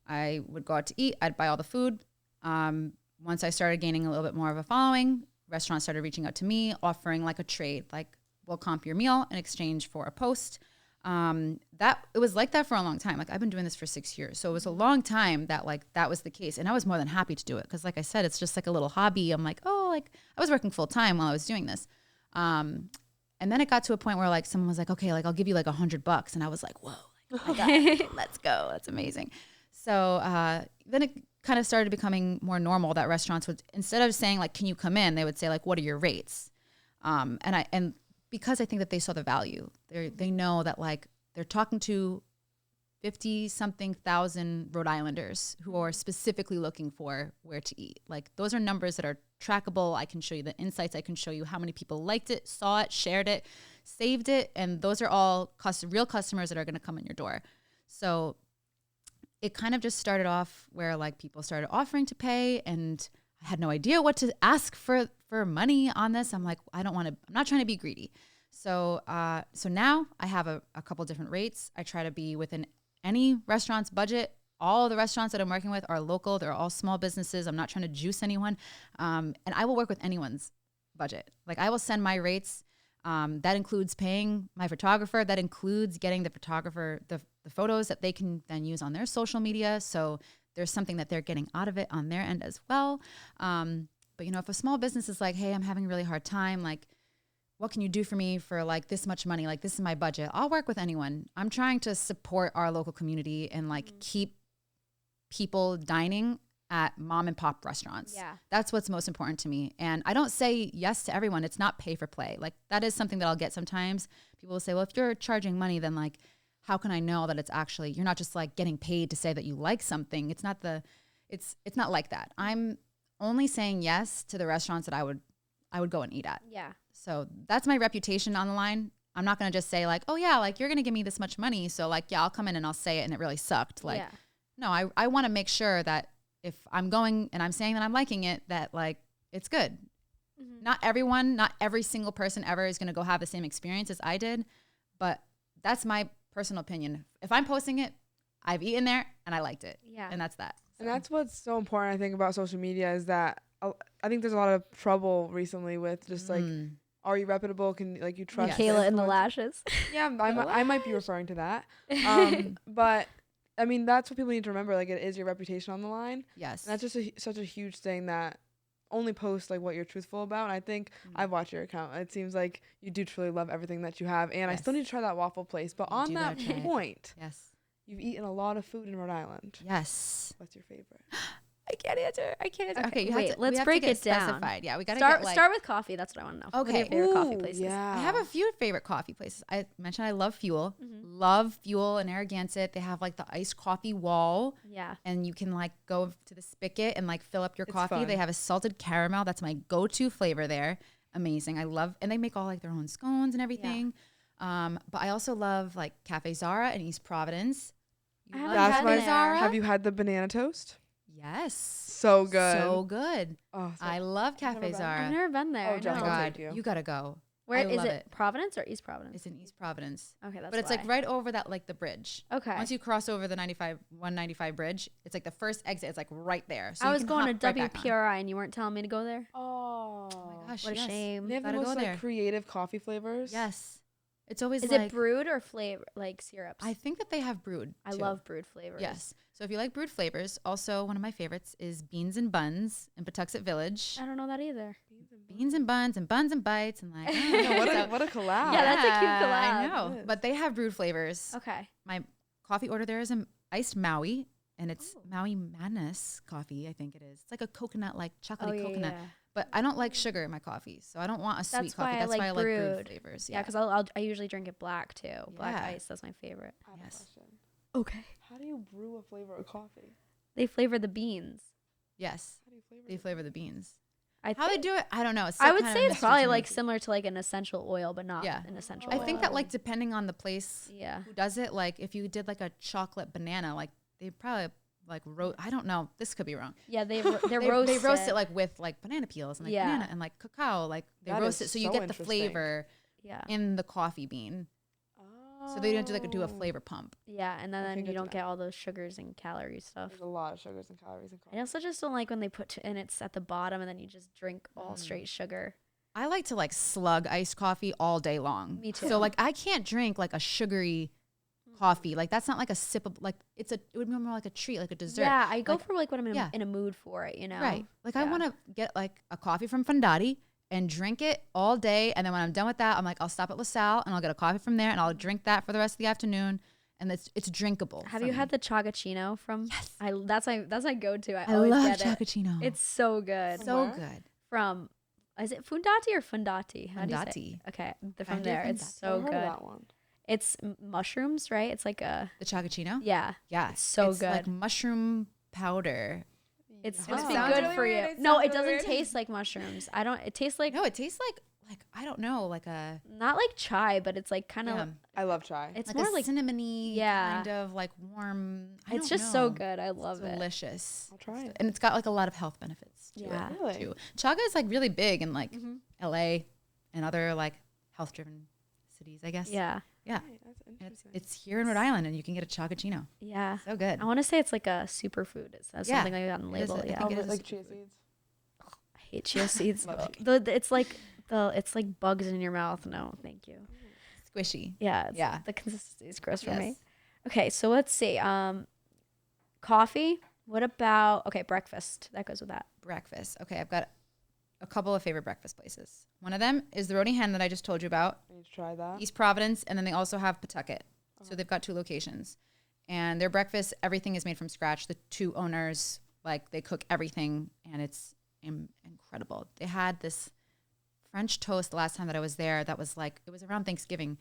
I would go out to eat. I'd buy all the food. Once I started gaining a little bit more of a following, restaurants started reaching out to me, offering like a trade, like we'll comp your meal in exchange for a post. It was like that for a long time. Like I've been doing this for 6 years. So it was a long time that like that was the case. And I was more than happy to do it. Cause like I said, it's just like a little hobby. I'm like, oh, like I was working full time while I was doing this. And then it got to a point where like someone was like, okay, like I'll give you like $100. And I was like, whoa, like, oh my God, let's go. That's amazing. So, then it kind of started becoming more normal that restaurants would, instead of saying like, can you come in? They would say like, what are your rates? And because I think that they saw the value, they know that like they're talking to 50-something thousand Rhode Islanders who are specifically looking for where to eat. Like those are numbers that are trackable. I can show you the insights. I can show you how many people liked it, saw it, shared it, saved it. And those are all real customers that are going to come in your door. So it kind of just started off where like people started offering to pay, and I had no idea what to ask for money on this. I'm like, I'm not trying to be greedy. So now I have a couple different rates. I try to be within any restaurant's budget. All of the restaurants that I'm working with are local. They're all small businesses. I'm not trying to juice anyone. And I will work with anyone's budget. Like I will send my rates. That includes paying my photographer. That includes getting the photographer the photos that they can then use on their social media. So there's something that they're getting out of it on their end as well. But you know, if a small business is like, hey, I'm having a really hard time, like, what can you do for me for like this much money? Like this is my budget. I'll work with anyone. I'm trying to support our local community and like keep people dining at mom and pop restaurants. Yeah. That's what's most important to me. And I don't say yes to everyone. It's not pay for play. Like that is something that I'll get sometimes. People will say, well, if you're charging money, then like, how can I know that it's actually, you're not just like getting paid to say that you like something. It's not like that. I'm only saying yes to the restaurants that I would go and eat at. Yeah. So that's my reputation on the line. I'm not going to just say like, oh yeah, like you're going to give me this much money. So like, yeah, I'll come in and I'll say it and it really sucked. Like, no, I want to make sure that if I'm going and I'm saying that I'm liking it, that like, it's good. Mm-hmm. Not every single person ever is going to go have the same experience as I did, but that's my personal opinion. If I'm posting it, I've eaten there and I liked it. Yeah. And that's that. So. And that's what's so important, I think, about social media is that I think there's a lot of trouble recently with just like, are you reputable? Can like you trust Kayla in the lashes? Yeah, I might be referring to that. But I mean, that's what people need to remember. Like, it is your reputation on the line. Yes. And that's just such a huge thing that only post like what you're truthful about. And I think I've watched your account. It seems like you do truly love everything that you have. And I still need to try that waffle place. But on that point, you've eaten a lot of food in Rhode Island. Yes. What's your favorite? I can't answer. Okay, let's break it down. Specified. Yeah, we got to start with coffee. That's what I want to know. Okay. What are your favorite coffee places? Yeah. I have a few favorite coffee places. I mentioned I love Fuel. Mm-hmm. Love Fuel in Narragansett. They have like the iced coffee wall. Yeah. And you can like go to the spigot and like fill up your coffee. Fun. They have a salted caramel. That's my go-to flavor there. Amazing. I love, and they make all like their own scones and everything. Yeah. But I also love like Cafe Zara in East Providence. Have you had the banana toast? Yes. So good. So good. Oh, I love Cafe Zara. I've never been there. Oh, Jess, my God. You gotta go. Where is it? Providence or East Providence? It's in East Providence. Okay, that's But it's like right over that, like the bridge. Okay. Once you cross over the 195 bridge, it's like the first exit. It's like right there. So I was going to WPRI and you weren't telling me to go there. Oh my gosh, what a shame. They have the most like creative coffee flavors. Yes. It's always Is it brewed or flavor, like syrups? I think that they have brewed. I love brewed flavors. Yes. So if you like brewed flavors, also one of my favorites is Beans and Buns in Patuxent Village. I don't know that either. Beans and Buns and Buns and Bites and like what a collab. Yeah, that's a cute collab. I know, but they have brewed flavors. Okay. My coffee order there is an iced Maui, and it's Maui Madness coffee. I think it is. It's like a coconut, like chocolatey coconut. Yeah. But I don't like sugar in my coffee, so I don't want a sweet coffee. That's why I like brewed flavors. Yeah, because I usually drink it black too. Black ice, that's my favorite. I have a question. Okay. How do you brew a flavor of coffee? They flavor the beans. Yes. How do you flavor? They flavor the beans. How they do it, I don't know. I would say it's probably like similar to like an essential oil, but not an essential oil. I think that like depending on the place who does it, like if you did like a chocolate banana, like they probably like I don't know. This could be wrong. Yeah, they roast it like with like banana peels and like banana and like cacao. Like they roast it so you get the flavor in the coffee bean. So they don't do a flavor pump. Yeah, and then you don't get all those sugars and calories stuff. There's a lot of sugars and calories in coffee. I also just don't like when they put and it's at the bottom and then you just drink all straight sugar. I like to like slug iced coffee all day long. Me too. So like I can't drink like a sugary coffee. Like that's not like a sip of like it would be more like a treat, like a dessert. Yeah, I go for like when I'm in a mood for it, you know. Right. Like I want to get like a coffee from Fondati and drink it all day. And then when I'm done with that, I'm like, I'll stop at LaSalle and I'll get a coffee from there and I'll drink that for the rest of the afternoon. And it's drinkable. Have you had the Chagachino from? Yes. That's my go-to. I always love get Chagachino. It's so good. So good. From, is it Fundati or Fundati? How do you say it? Okay, they're from there. It's so good. That one. It's mushrooms, right? It's like the Chagachino? Yeah. Yeah. It's so good. Like mushroom powder. It's supposed to be good for you. No, it doesn't taste like mushrooms. It tastes like. No, it tastes like I don't know, like a. Not like chai, but it's like kind of. I love chai. It's like more a like cinnamony kind of like warm. It's just so good. I love it. Delicious. I'll try it. And it's got like a lot of health benefits to it really? too. Chaga is like really big in like LA and other like health driven cities, I guess. Yeah. Yeah. That's interesting. It's here in Rhode Island and you can get a Chagachino. Yeah. So good. I want to say it's like a superfood. It says something like that on the label. Yeah. I like chia seeds. I hate chia seeds. It's like bugs in your mouth. No, thank you. Squishy. Yeah. The consistency is gross for me. Okay, so let's see. Coffee. What about breakfast? That goes with that. Breakfast. Okay, I've got a couple of favorite breakfast places. One of them is the Rhody Hen that I just told you about. I need to try that. East Providence, and then they also have Pawtucket. So they've got 2 locations. And their breakfast, everything is made from scratch. The 2 owners Like they cook everything and it's incredible. They had this French toast the last time that I was there that was like, it was around Thanksgiving,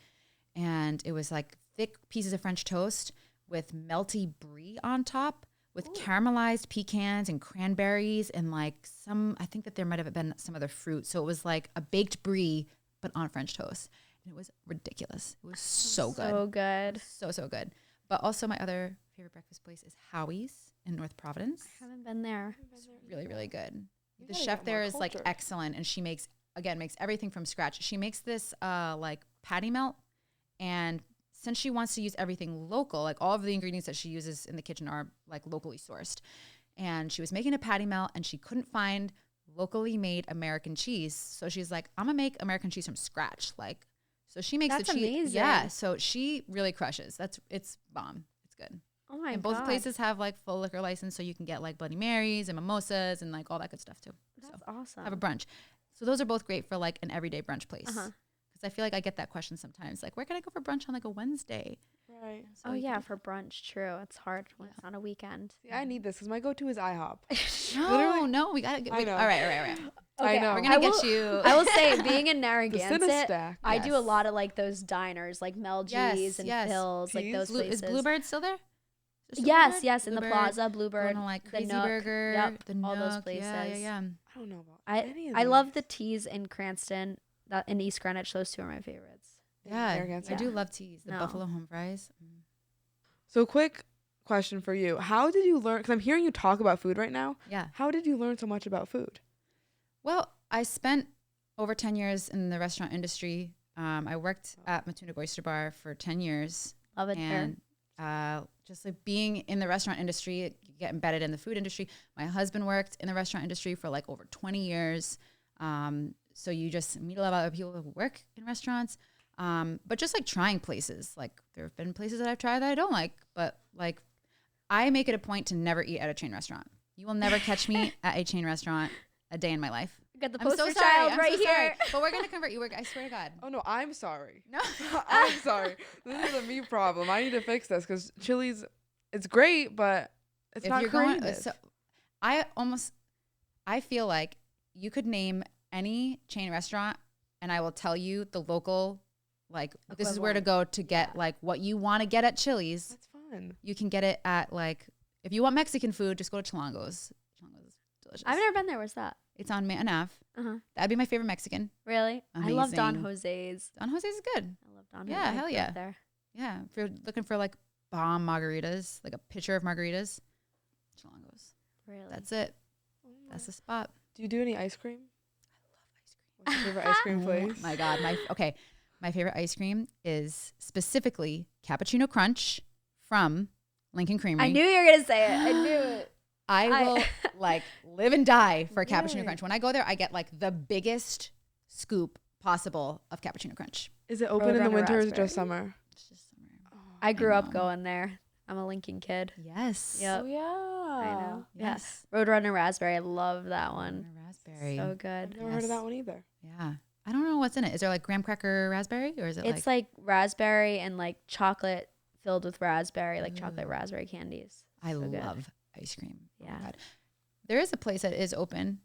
and it was like thick pieces of French toast with melty brie on top with caramelized pecans and cranberries and like I think that there might have been some other fruit. So it was like a baked brie, but on French toast. And it was ridiculous. It was so good. So good. So good. But also my other favorite breakfast place is Howie's in North Providence. I haven't been there. It's really, really good. The chef there is like excellent, and she makes everything from scratch. She makes this like patty melt, and since she wants to use everything local, like all of the ingredients that she uses in the kitchen are like locally sourced. And she was making a patty melt and she couldn't find locally made American cheese. So she's like, I'm gonna make American cheese from scratch. Like, so she makes That's the cheese. amazing. Yeah. So she really crushes. It's bomb. It's good. Oh my and God. both places have like full liquor license, so you can get like Bloody Marys and mimosas and like all that good stuff too. That's awesome. Have a brunch. So those are both great for like an everyday brunch place. Because I feel like I get that question sometimes, like, where can I go for brunch on like a Wednesday? Right. So yeah, for brunch, true. It's hard when it's on a weekend. See, I need this because my go-to is IHOP. No, we gotta get. I know. All right. Okay, I know. We're gonna get you. I will say, being in Narragansett, Cinestack. I do a lot of like those diners, like Mel G's and Phil's, like those places. Is Bluebird still there? Yes, Bluebird? in the plaza, Bluebird, Going to like the Crazy Nook, Burger, yep, the all those Nook. places. Yeah. I don't know about any of these. I love the teas in Cranston, that in East Greenwich. Those two are my favorites. Yeah, I do love teas. The buffalo home fries. So quick question for you. How did you learn, because I'm hearing you talk about food right now. Yeah. How did you learn so much about food? Well, I spent over 10 years in the restaurant industry. I worked at Matuna Oyster Bar for 10 years. Love it there. And just like being in the restaurant industry, you get embedded in the food industry. My husband worked in the restaurant industry for like over 20 years. So you just meet a lot of other people who work in restaurants. But just like trying places, like there have been places that I've tried that I don't like, but like I make it a point to never eat at a chain restaurant. You will never catch me at a chain restaurant a day in my life. Got the poster child right here. Sorry. But we're gonna convert you. I swear to God. Oh no, I'm sorry. No, I'm sorry. This is a me problem. I need to fix this because Chili's, it's great, but it's not creative. I feel like you could name any chain restaurant, and I will tell you the local. Like this is where to go to get like what you want to get at Chili's. That's fun. You can get it at like if you want Mexican food, just go to Chilango's. Chilango's is delicious. I've never been there. Where's that? It's on Manton Ave. That'd be my favorite Mexican. Really? Amazing. I love Don Jose's. Don Jose's is good. I love Don Jose. Yeah, hell yeah. There. Yeah, if you're looking for like bomb margaritas, like a pitcher of margaritas, Chilango's. Really? That's it. That's the spot. Do you do any ice cream? I love ice cream. What's your favorite ice cream place? Oh my God. My favorite ice cream is specifically Cappuccino Crunch from Lincoln Creamery. I knew you were going to say it. I knew it. I will like live and die for Cappuccino Crunch. When I go there, I get like the biggest scoop possible of Cappuccino Crunch. Is it open in the winter or is it just summer? It's just summer. I grew up going there. I'm a Lincoln kid. Yes. Yep. Oh yeah. I know. Yes. Yeah. Roadrunner Raspberry. I love that one. Raspberry. So good. I've never heard of that one either. Yeah. I don't know what's in it. Is there like graham cracker raspberry or is it It's like raspberry and like chocolate filled with raspberry, like chocolate raspberry candies. I So good. love ice cream. Yeah. Oh my God. There is a place that is open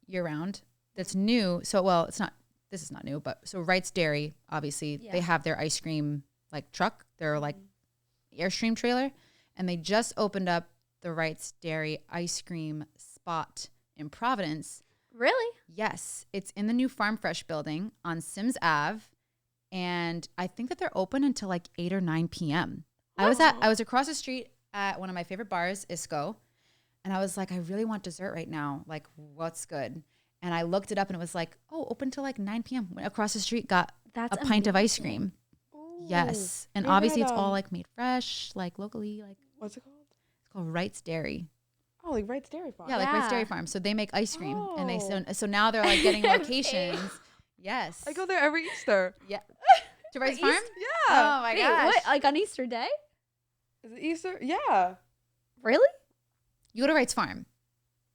year round that's new. So, well, this is not new, but so Wrights Dairy, obviously, they have their ice cream like truck, their like Airstream trailer, and they just opened up the Wrights Dairy ice cream spot in Providence. Really? Yes. It's in the new Farm Fresh building on Sims Ave. And I think that they're open until like 8 or 9 p.m. I was across the street at one of my favorite bars, Isco. And I was like, I really want dessert right now. Like, what's good? And I looked it up and it was like, oh, open till like 9 p.m. Went across the street, got a pint of ice cream. Ooh. Yes. And Maybe obviously it's all like made fresh, like locally. Like what's it called? It's called Wrights Dairy. Oh, like Wrights Dairy Farm. Yeah, like Wrights Dairy Farm. So they make ice cream. And they so now they're like getting locations. Yes. I go there every Easter. Yeah. To Wrights Farm? Yeah. Oh my gosh. What? Like on Easter Day? Is it Easter? Yeah. Really? You go to Wrights Farm.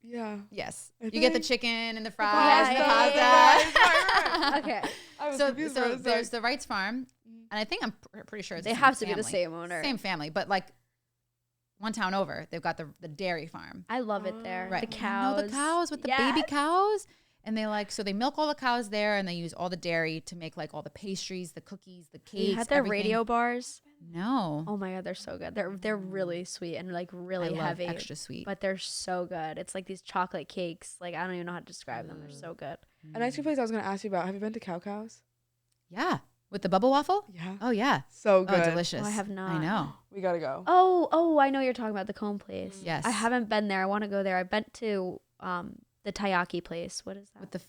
Yeah. Yes. I You get the think- chicken and the fries and the yeah, pasta. Right. Okay. I was So confused for a sec. there's the Wrights Farm, and I think I'm pretty sure it's They the have to same be the family. same owner. Same family, but like one town over, they've got the dairy farm. I love it there. Right. The cows. The cows with the baby cows. And so they milk all the cows there, and they use all the dairy to make like all the pastries, the cookies, the cakes. You had their radio bars? No. Oh my God, they're so good. They're really sweet and like really heavy. Extra sweet. But they're so good. It's like these chocolate cakes. Like I don't even know how to describe them. They're so good. An ice cream place I was gonna ask you about. Have you been to Cows? Yeah. With the bubble waffle? Yeah. Oh yeah. So good. Oh, delicious. Oh, I have not. I know. We gotta go. Oh, I know you're talking about the cone place. Yes. I haven't been there. I want to go there. I've been to the taiyaki place. What is that? With the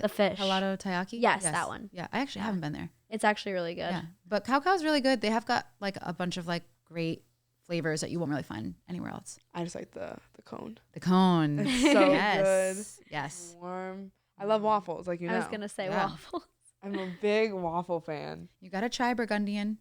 the fish. Helado taiyaki? Yes, that one. Yeah, I actually haven't been there. It's actually really good. Yeah. But Cow's really good. They have got like a bunch of like great flavors that you won't really find anywhere else. I just like the cone. The cone. It's so good. good. Yes. Warm. I love waffles, like you know. I was gonna say waffles. I'm a big waffle fan. You gotta try Burgundian.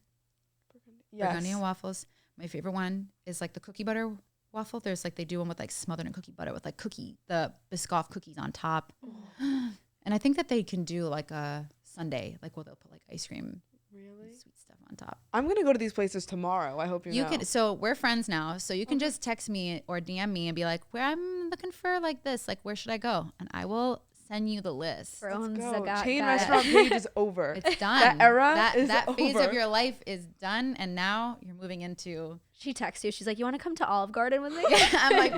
Yes. Burgundian waffles. My favorite one is like the cookie butter waffle. There's like they do one with like smothered in cookie butter with like the Biscoff cookies on top. And I think that they can do like a sundae, like where they'll put like ice cream, really sweet stuff on top. I'm gonna go to these places tomorrow. I hope you know. Can. So we're friends now. So you can just text me or DM me and be like, "Where I'm looking for like this. Like where should I go?" And I will send you the list. Let's go. Chain restaurant Paige is over. It's done. That era that phase of your life is done, and now you're moving into. She texts you. She's like, "You want to come to Olive Garden with me?" I'm like,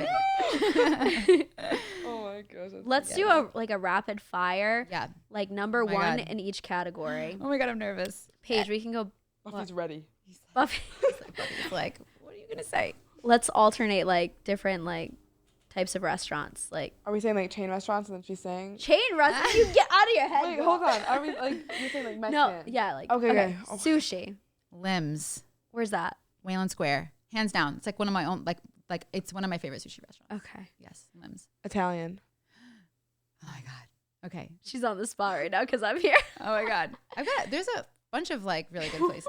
oh my gosh. Let's do a rapid fire. Yeah. Like number one in each category. Oh my God, I'm nervous. Paige, we can go. Buffy's ready. Buffy. Buffy's like, what are you gonna say? Let's alternate like different like types of restaurants. Like, are we saying like chain restaurants? And then she's saying chain restaurants. You get out of your head. Wait, hold on. Are we like you're saying like Mexican? No, yeah, like okay. Sushi. Limbs. Where's that? Wayland Square, hands down. It's like one of my own like it's one of my favorite sushi restaurants. Okay. Yes, Limbs. Italian. Oh my God. Okay. She's on the spot right now because I'm here. Oh my God. There's a bunch of like really good places.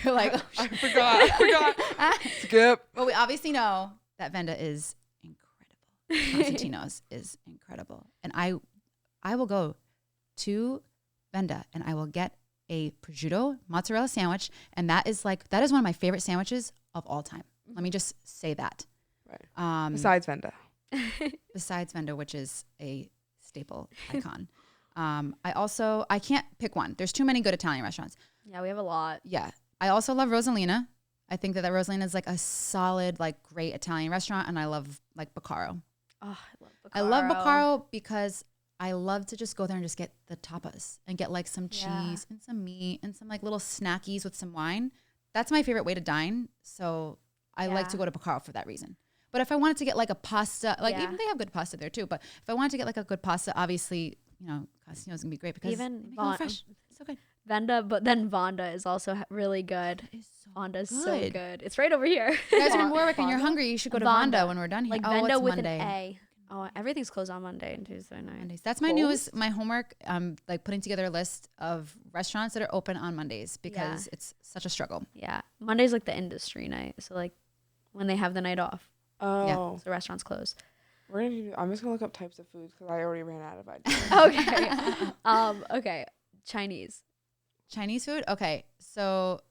You're like, oh, I forgot. Skip. Well, we obviously know that Venda is incredible. Constantino's is incredible. And I will go to Venda and I will get a prosciutto mozzarella sandwich. And that is one of my favorite sandwiches of all time. Let me just say that. Right. Besides Venda, which is a staple icon. I can't pick one. There's too many good Italian restaurants. Yeah, we have a lot. Yeah. I also love Rosalina. I think that Rosalina is like a solid, like great Italian restaurant. And I love like Baccaro. Oh, I love Baccaro. I love Baccaro because I love to just go there and just get the tapas and get like some cheese and some meat and some like little snackies with some wine. That's my favorite way to dine. So I like to go to Baccaro for that reason. But if I wanted to get like a pasta, like even they have good pasta there too. But if I wanted to get like a good pasta, obviously, Costino's gonna be great because even they make it fresh. It's so good. Venda, but then Vonda is also really good. Vonda's so good. It's right over here. You guys are in Warwick and you're hungry. You should go to Vonda when we're done here. Like Venda with Monday. An A. Oh, everything's closed on Monday and Tuesday night. Mondays. That's my my homework. Like putting together a list of restaurants that are open on Mondays because it's such a struggle. Yeah, Monday's like the industry night. So like when they have the night off. Oh, so the restaurants close. I'm just gonna look up types of foods because I already ran out of ideas. Okay. Okay. Chinese food. Okay. So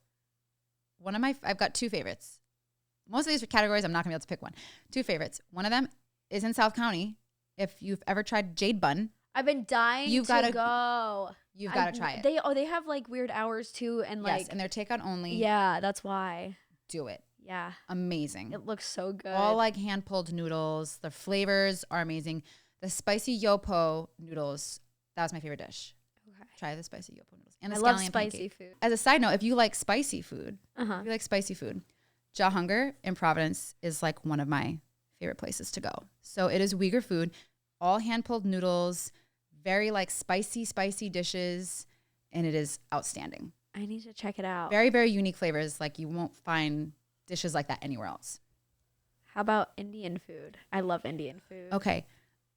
I've got two favorites. Most of these categories, I'm not gonna be able to pick one. Two favorites. One of them is in South County. If you've ever tried Jade Bun, I've been dying to go. You've got to try it. They have like weird hours too, and like and they're takeout only. Yeah, that's why. Do it. Yeah. Amazing. It looks so good. All like hand pulled noodles. The flavors are amazing. The spicy yopo noodles. That was my favorite dish. Okay. Try the spicy yopo noodles. And the I love spicy food. As a side note, if you like spicy food, Ja Hunger in Providence is like one of my favorite places to go. So it is Uyghur food, all hand pulled noodles, very like spicy dishes, and it is outstanding. I need to check it out. Very, very unique flavors. Like you won't find dishes like that anywhere else. How about Indian food? I love Indian food. Okay.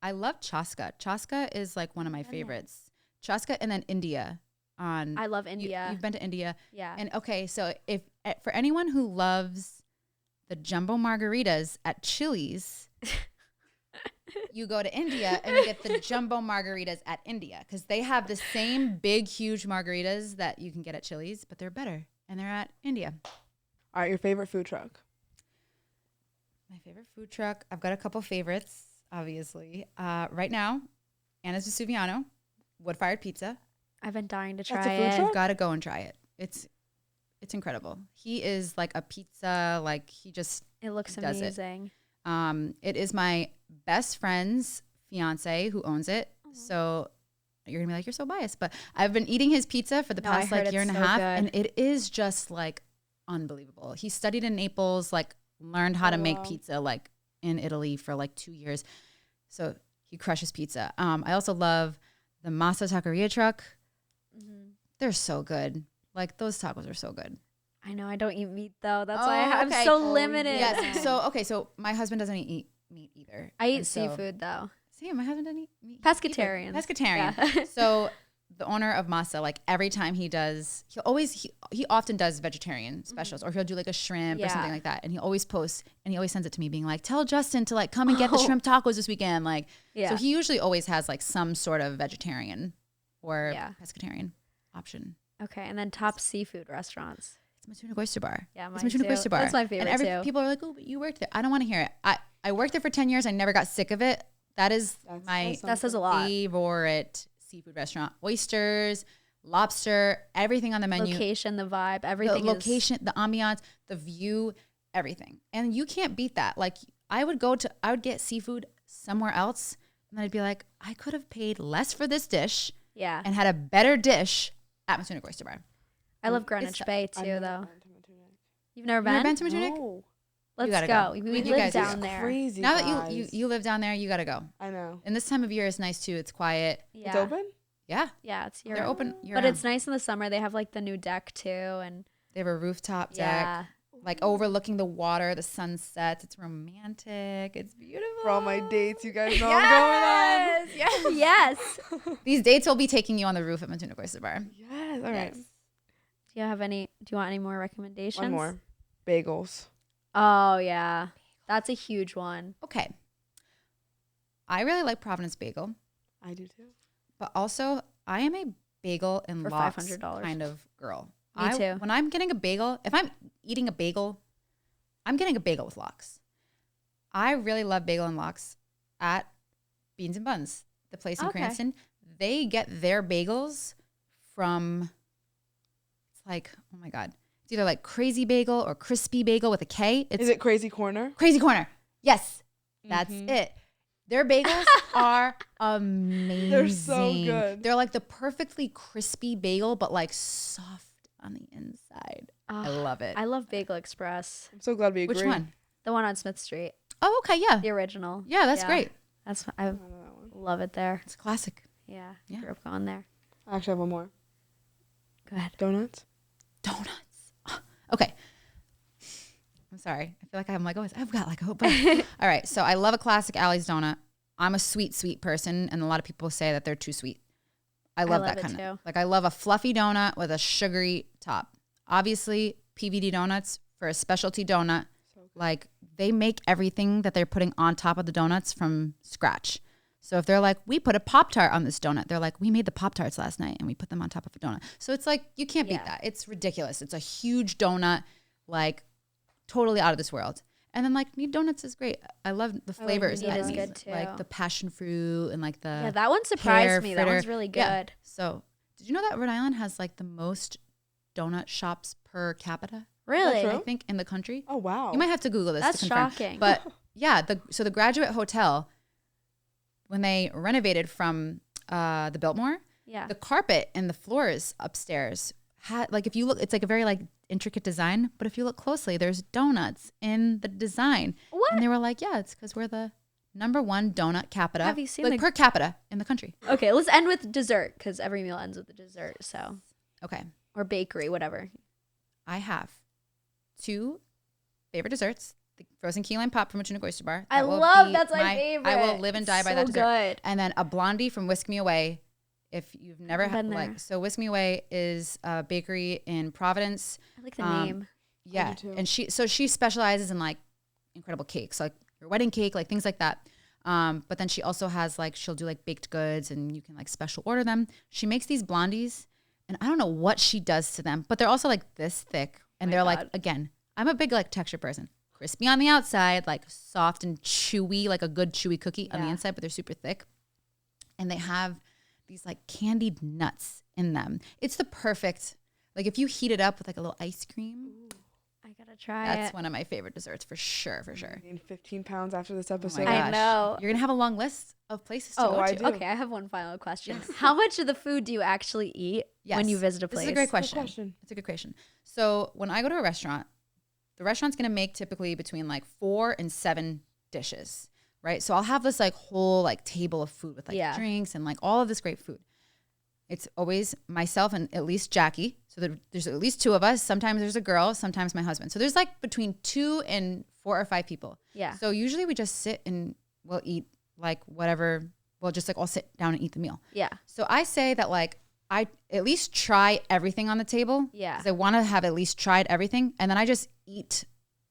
I love Chaska. Chaska is like one of my favorites. Chaska and then India. I love India. You've been to India. Yeah. And okay, so if for anyone who loves the jumbo margaritas at Chili's, you go to India and you get the jumbo margaritas at India because they have the same big, huge margaritas that you can get at Chili's, but they're better and they're at India. All right, your favorite food truck? My favorite food truck. I've got a couple favorites, obviously. Right now, Anna's Vesuviano, wood-fired pizza. I've been dying to try That's a food it. truck? You've got to go and try it. It's incredible. He is like a pizza, like he just It looks does amazing. It is my best friend's fiance who owns it. So you're gonna be like, you're so biased, but I've been eating his pizza for the past like year and a half, and it is just like unbelievable. He studied in Naples, like learned how to make pizza like in Italy for like 2 years. So he crushes pizza. I also love the Masa Taqueria truck. They're so good. Like those tacos are so good. I know I don't eat meat though. That's why I'm so limited. Yes. So my husband doesn't eat meat either. I eat seafood though. See, my husband doesn't eat meat. Pescatarian. Pescatarian. Yeah. So the owner of Masa, like every time he does, he often does vegetarian specials, or he'll do like a shrimp or something like that. And he always posts, and he always sends it to me being like, tell Justin to like come and get the shrimp tacos this weekend. Like, so he usually always has like some sort of vegetarian or pescatarian option. Okay. And then top seafood restaurants. It's Matuna Oyster Bar. Yeah, mine it's Matuna too. Oyster Bar. That's my favorite too. People are like, oh, but you worked there. I don't want to hear it. I worked there for 10 years. I never got sick of it. That says a lot. Favorite seafood restaurant. Oysters, lobster, everything on the menu. Location, the vibe, everything. The location, the ambiance, the view, everything. And you can't beat that. Like I would get seafood somewhere else, and then I'd be like, I could have paid less for this dish and had a better dish at Matuna Oyster Bar. I love Greenwich Bay too, though. You've never been? You've never been to Matuna? No. Let's go. We live down there. Crazy, now that you live down there, you got to go. I know. And this time of year is nice too. It's quiet. Yeah. It's open? Yeah. Yeah, it's year They're open. But it's nice in the summer. They have like the new deck too, and they have a rooftop deck, like overlooking the water, the sunsets. It's romantic. It's beautiful. For all my dates, you guys know I'm going on. Yes. These dates will be taking you on the roof at Matuna Oyster Bar. Yes. All right. Do you want any more recommendations? One more. Bagels. Oh yeah. That's a huge one. Okay. I really like Providence Bagel. I do too. But also, I am a bagel and for lox $500 kind of girl. Me too. When I'm getting a bagel, if I'm eating a bagel, I'm getting a bagel with lox. I really love bagel and lox at Beans and Buns, the place in Cranston. They get their bagels from, it's like, oh my God. It's either like Crazy Bagel or Crispy Bagel with a K. Is it Crazy Corner? Crazy Corner. Yes. That's it. Their bagels are amazing. They're so good. They're like the perfectly crispy bagel, but like soft on the inside. I love it. I love Bagel Express. I'm so glad we agree. Which one? The one on Smith Street. Oh, okay. Yeah. The original. Yeah, that's great. I love it there. It's classic. Yeah. Grew up going there. I actually have one more. Go ahead. Donuts. Okay. I'm sorry. I feel like I'm like, oh, I've got like a whole bunch. All right. So I love a classic Alley's donut. I'm a sweet person, and a lot of people say that they're too sweet. I love that kind of. Like I love a fluffy donut with a sugary top. Obviously, PVD Donuts for a specialty donut. Like they make everything that they're putting on top of the donuts from scratch. So if they're like, we put a Pop-Tart on this donut, they're like, we made the Pop-Tarts last night and we put them on top of a donut. So it's like, you can't beat that. It's ridiculous. It's a huge donut, like totally out of this world. And then like Need Donuts is great. I love the flavors. Need is good too. Like the passion fruit and like the that one surprised me. That one's really good. Yeah. So did you know that Rhode Island has like the most donut shops per capita? Really? I think in the country. Oh wow. You might have to Google this. That's to confirm. shocking. But yeah, so the Graduate Hotel, when they renovated from the Biltmore, the carpet and the floors upstairs had like, if you look, it's like a very like intricate design, but if you look closely, there's donuts in the design. What? And they were like, yeah, it's because we're the #1 donut capita. Have you seen like per capita in the country? Okay, let's end with dessert because every meal ends with a dessert. So okay, or bakery, whatever. I have 2 favorite desserts. The frozen key lime pop from Matuna Oyster Bar. I love that's my favorite. I will live and die by that dessert. Good. And then a blondie from Whisk Me Away. If you've never had there. So Whisk Me Away is a bakery in Providence. I like the name. Yeah, and she specializes in like incredible cakes, like your wedding cake, like things like that. But then she also has like she'll do like baked goods, and you can like special order them. She makes these blondies, and I don't know what she does to them, but they're also like this thick, and they're like, again, I'm a big like texture person. crispy on the outside, like soft and chewy, like a good chewy cookie on the inside, but they're super thick. And they have these like candied nuts in them. It's the perfect, like if you heat it up with like a little ice cream. Ooh, I gotta try That's one of my favorite desserts for sure. I gained 15 pounds after this episode. Oh I know. You're gonna have a long list of places to go to. I do. Okay, I have one final question. How much of the food do you actually eat when you visit a place? This is a great question. It's a good question. So when I go to a restaurant, the restaurant's gonna make typically between like 4 and 7 dishes, right? So I'll have this like whole like table of food with like drinks and like all of this great food. It's always myself and at least Jackie. So there's at least 2 of us. Sometimes there's a girl, sometimes my husband. So there's like between 2 and 4 or 5 people. Yeah. So usually we just sit and we'll eat like whatever. We'll just like all sit down and eat the meal. Yeah. So I say that like I at least try everything on the table. Yeah. Because I want to have at least tried everything. And then I just eat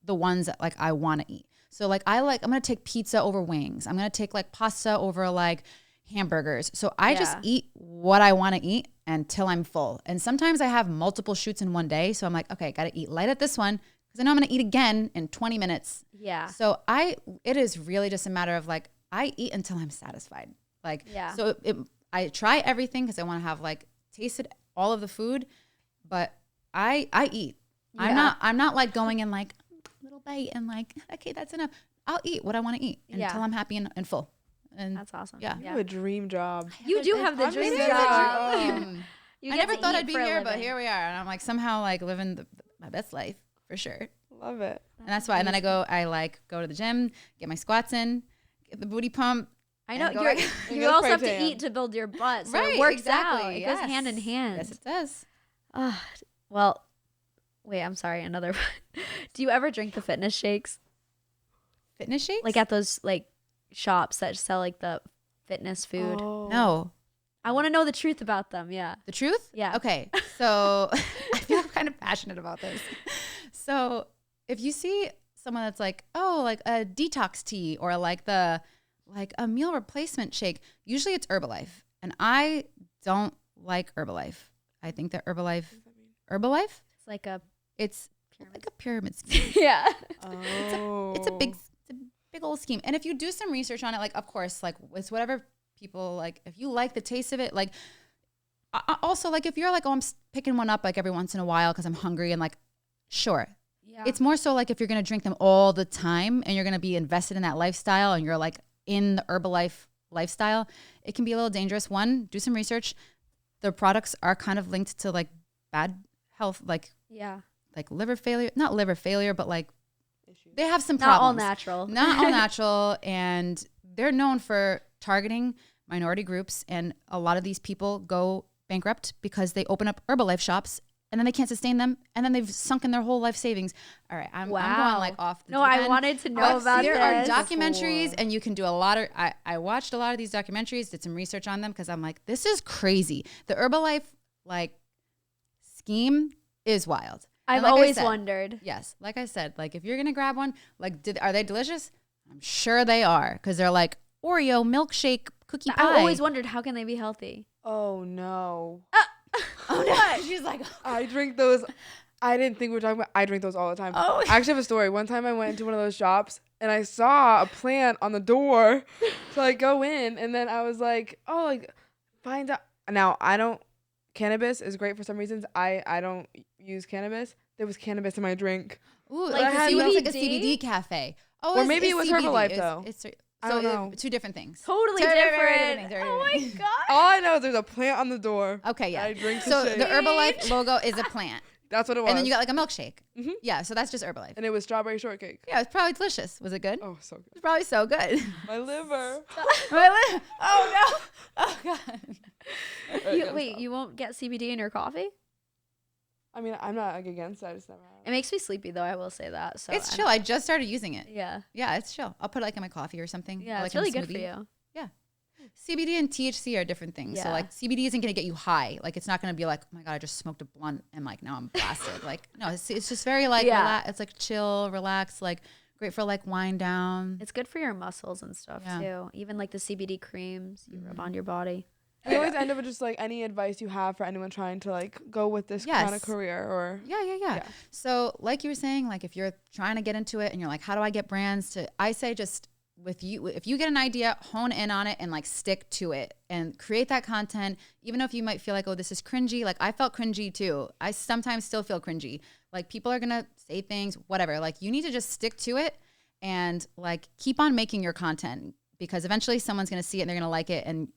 the ones that like I want to eat. So like I'm going to take pizza over wings. I'm going to take like pasta over like hamburgers. So I just eat what I want to eat until I'm full. And sometimes I have multiple shoots in one day. So I'm like, okay, got to eat light at this one because I know I'm going to eat again in 20 minutes. Yeah. So it is really just a matter of like, I eat until I'm satisfied. Like, so I try everything because I want to have like tasted all of the food, but I eat. Yeah. I'm not like going in like little bite and like, okay, that's enough. I'll eat what I want to eat until I'm happy and full. And that's awesome. Yeah. You have a dream job. You do have the dream job. I never thought I'd be here, but here we are. And I'm like somehow like living my best life for sure. Love it. And that's why. And then I like go to the gym, get my squats in, get the booty pump. I know. You also have to eat to build your butt. So it works out. It goes hand in hand. Yes, it does. Well, wait, I'm sorry. Another one. Do you ever drink the fitness shakes? Fitness shakes? Like at those like shops that sell like the fitness food. Oh. No. I want to know the truth about them. Yeah. The truth? Yeah. Okay. So I feel kind of passionate about this. So if you see someone that's like, oh, like a detox tea or like a meal replacement shake, usually it's Herbalife. And I don't like Herbalife. I think that Herbalife, it's like a pyramid scheme. Yeah. It's a big old scheme. And if you do some research on it, like, of course, like it's whatever people like, if you like the taste of it, like also like if you're like, oh, I'm picking one up like every once in a while because I'm hungry and like, sure. Yeah. It's more so like if you're going to drink them all the time and you're going to be invested in that lifestyle and you're like in the Herbalife lifestyle, it can be a little dangerous. One, do some research. The products are kind of linked to like bad health, like liver failure, not liver failure, but like they have some problems. Not all natural. And they're known for targeting minority groups. And a lot of these people go bankrupt because they open up Herbalife shops and then they can't sustain them. And then they've sunken their whole life savings. All right. I'm going like off the deep end. I wanted to know about this. There are documentaries and you can do a lot of, I watched a lot of these documentaries, did some research on them because I'm like, this is crazy. The Herbalife like scheme is wild. I've always wondered. Yes. Like I said, like if you're going to grab one, like are they delicious? I'm sure they are because they're like Oreo milkshake cookie pie. I always wondered, how can they be healthy? Oh, no. Oh, no. She's like, I drink those. I didn't think we were talking about, I drink those all the time. Oh. I actually have a story. One time I went into one of those shops and I saw a plant on the door. So I go in and then I was like, oh, like find out. Now cannabis is great for some reasons. I don't use cannabis. There was cannabis in my drink. Ooh, like a CBD cafe. Oh, or maybe it was Herbalife though. I don't know. Two different things. Totally different. Oh my god. All I know is there's a plant on the door. Okay, yeah. I drink so the Herbalife logo is a plant. That's what it was. And then you got like a milkshake. Mm-hmm. Yeah, so that's just Herbalife. And it was strawberry shortcake. Yeah, it's probably delicious. Was it good? Oh, so good. It's probably so good. My liver. My liver. Oh no. Oh god. Wait, you won't get CBD in your coffee? I mean, I'm not like against it. I just never have. It makes me sleepy though. I will say that. So it's chill. I just started using it. Yeah. Yeah, it's chill. I'll put it like in my coffee or something. Yeah, like it's really good for you. Yeah. CBD and THC are different things. Yeah. So like CBD isn't going to get you high. Like it's not going to be like, oh my God, I just smoked a blunt and like now I'm blasted. Like no, it's just very like, it's like chill, relax, like great for like wind down. It's good for your muscles and stuff too. Even like the CBD creams you rub on your body. We always end up with just like any advice you have for anyone trying to like go with this kind of career or. Yeah. So like you were saying, like if you're trying to get into it and you're like, how do I get brands to, I say just with you, if you get an idea, hone in on it and like stick to it and create that content. Even if you might feel like, oh, this is cringy. Like I felt cringy too. I sometimes still feel cringy. Like people are going to say things, whatever. Like you need to just stick to it and like keep on making your content, because eventually someone's going to see it and they're going to like it and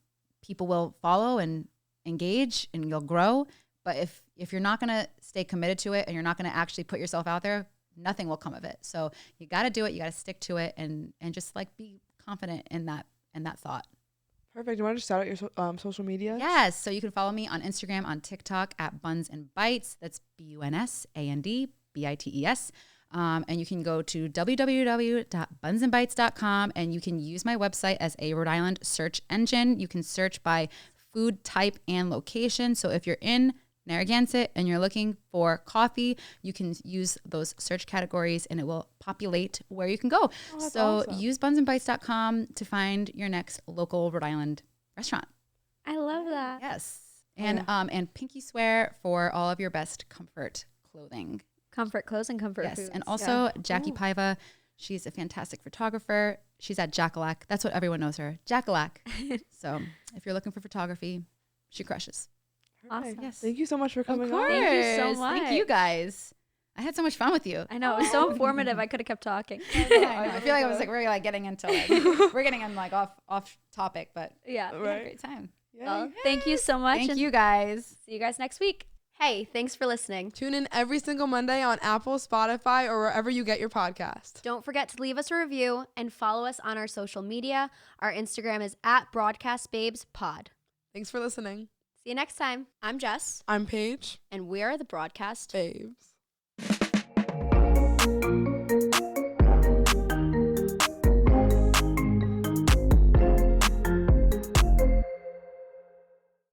people will follow and engage and you'll grow. But if you're not going to stay committed to it and you're not going to actually put yourself out there, nothing will come of it. So you got to do it. You got to stick to it and just like be confident in that thought. Perfect. You want to just shout out your social media? Yes. So you can follow me on Instagram, on TikTok at Buns and Bites. That's BUNSANDBITES. And you can go to www.bunsandbites.com and you can use my website as a Rhode Island search engine. You can search by food type and location. So if you're in Narragansett and you're looking for coffee, you can use those search categories and it will populate where you can go. Oh, so awesome. Use bunsandbites.com to find your next local Rhode Island restaurant. I love that. Yes. And Pinky Swear for all of your best comfort clothing. Comfort clothes and comfort yes. foods. And also Jackie Paiva. She's a fantastic photographer. She's at Jackalack. That's what everyone knows her. Jackalack. So if you're looking for photography, she crushes. Awesome. Yes. Thank you so much for coming on. Thank you so much. Thank you guys. I had so much fun with you. I know, it was so informative. I could have kept talking. I feel like I was like, we're like getting into like, we're getting in like off topic, but yeah. We had a great time. Well, thank you so much. Thank you guys. See you guys next week. Hey, thanks for listening. Tune in every single Monday on Apple, Spotify, or wherever you get your podcast. Don't forget to leave us a review and follow us on our social media. Our Instagram is @BroadcastBabesPod. Thanks for listening. See you next time. I'm Jess. I'm Paige. And we're the Broadcast Babes.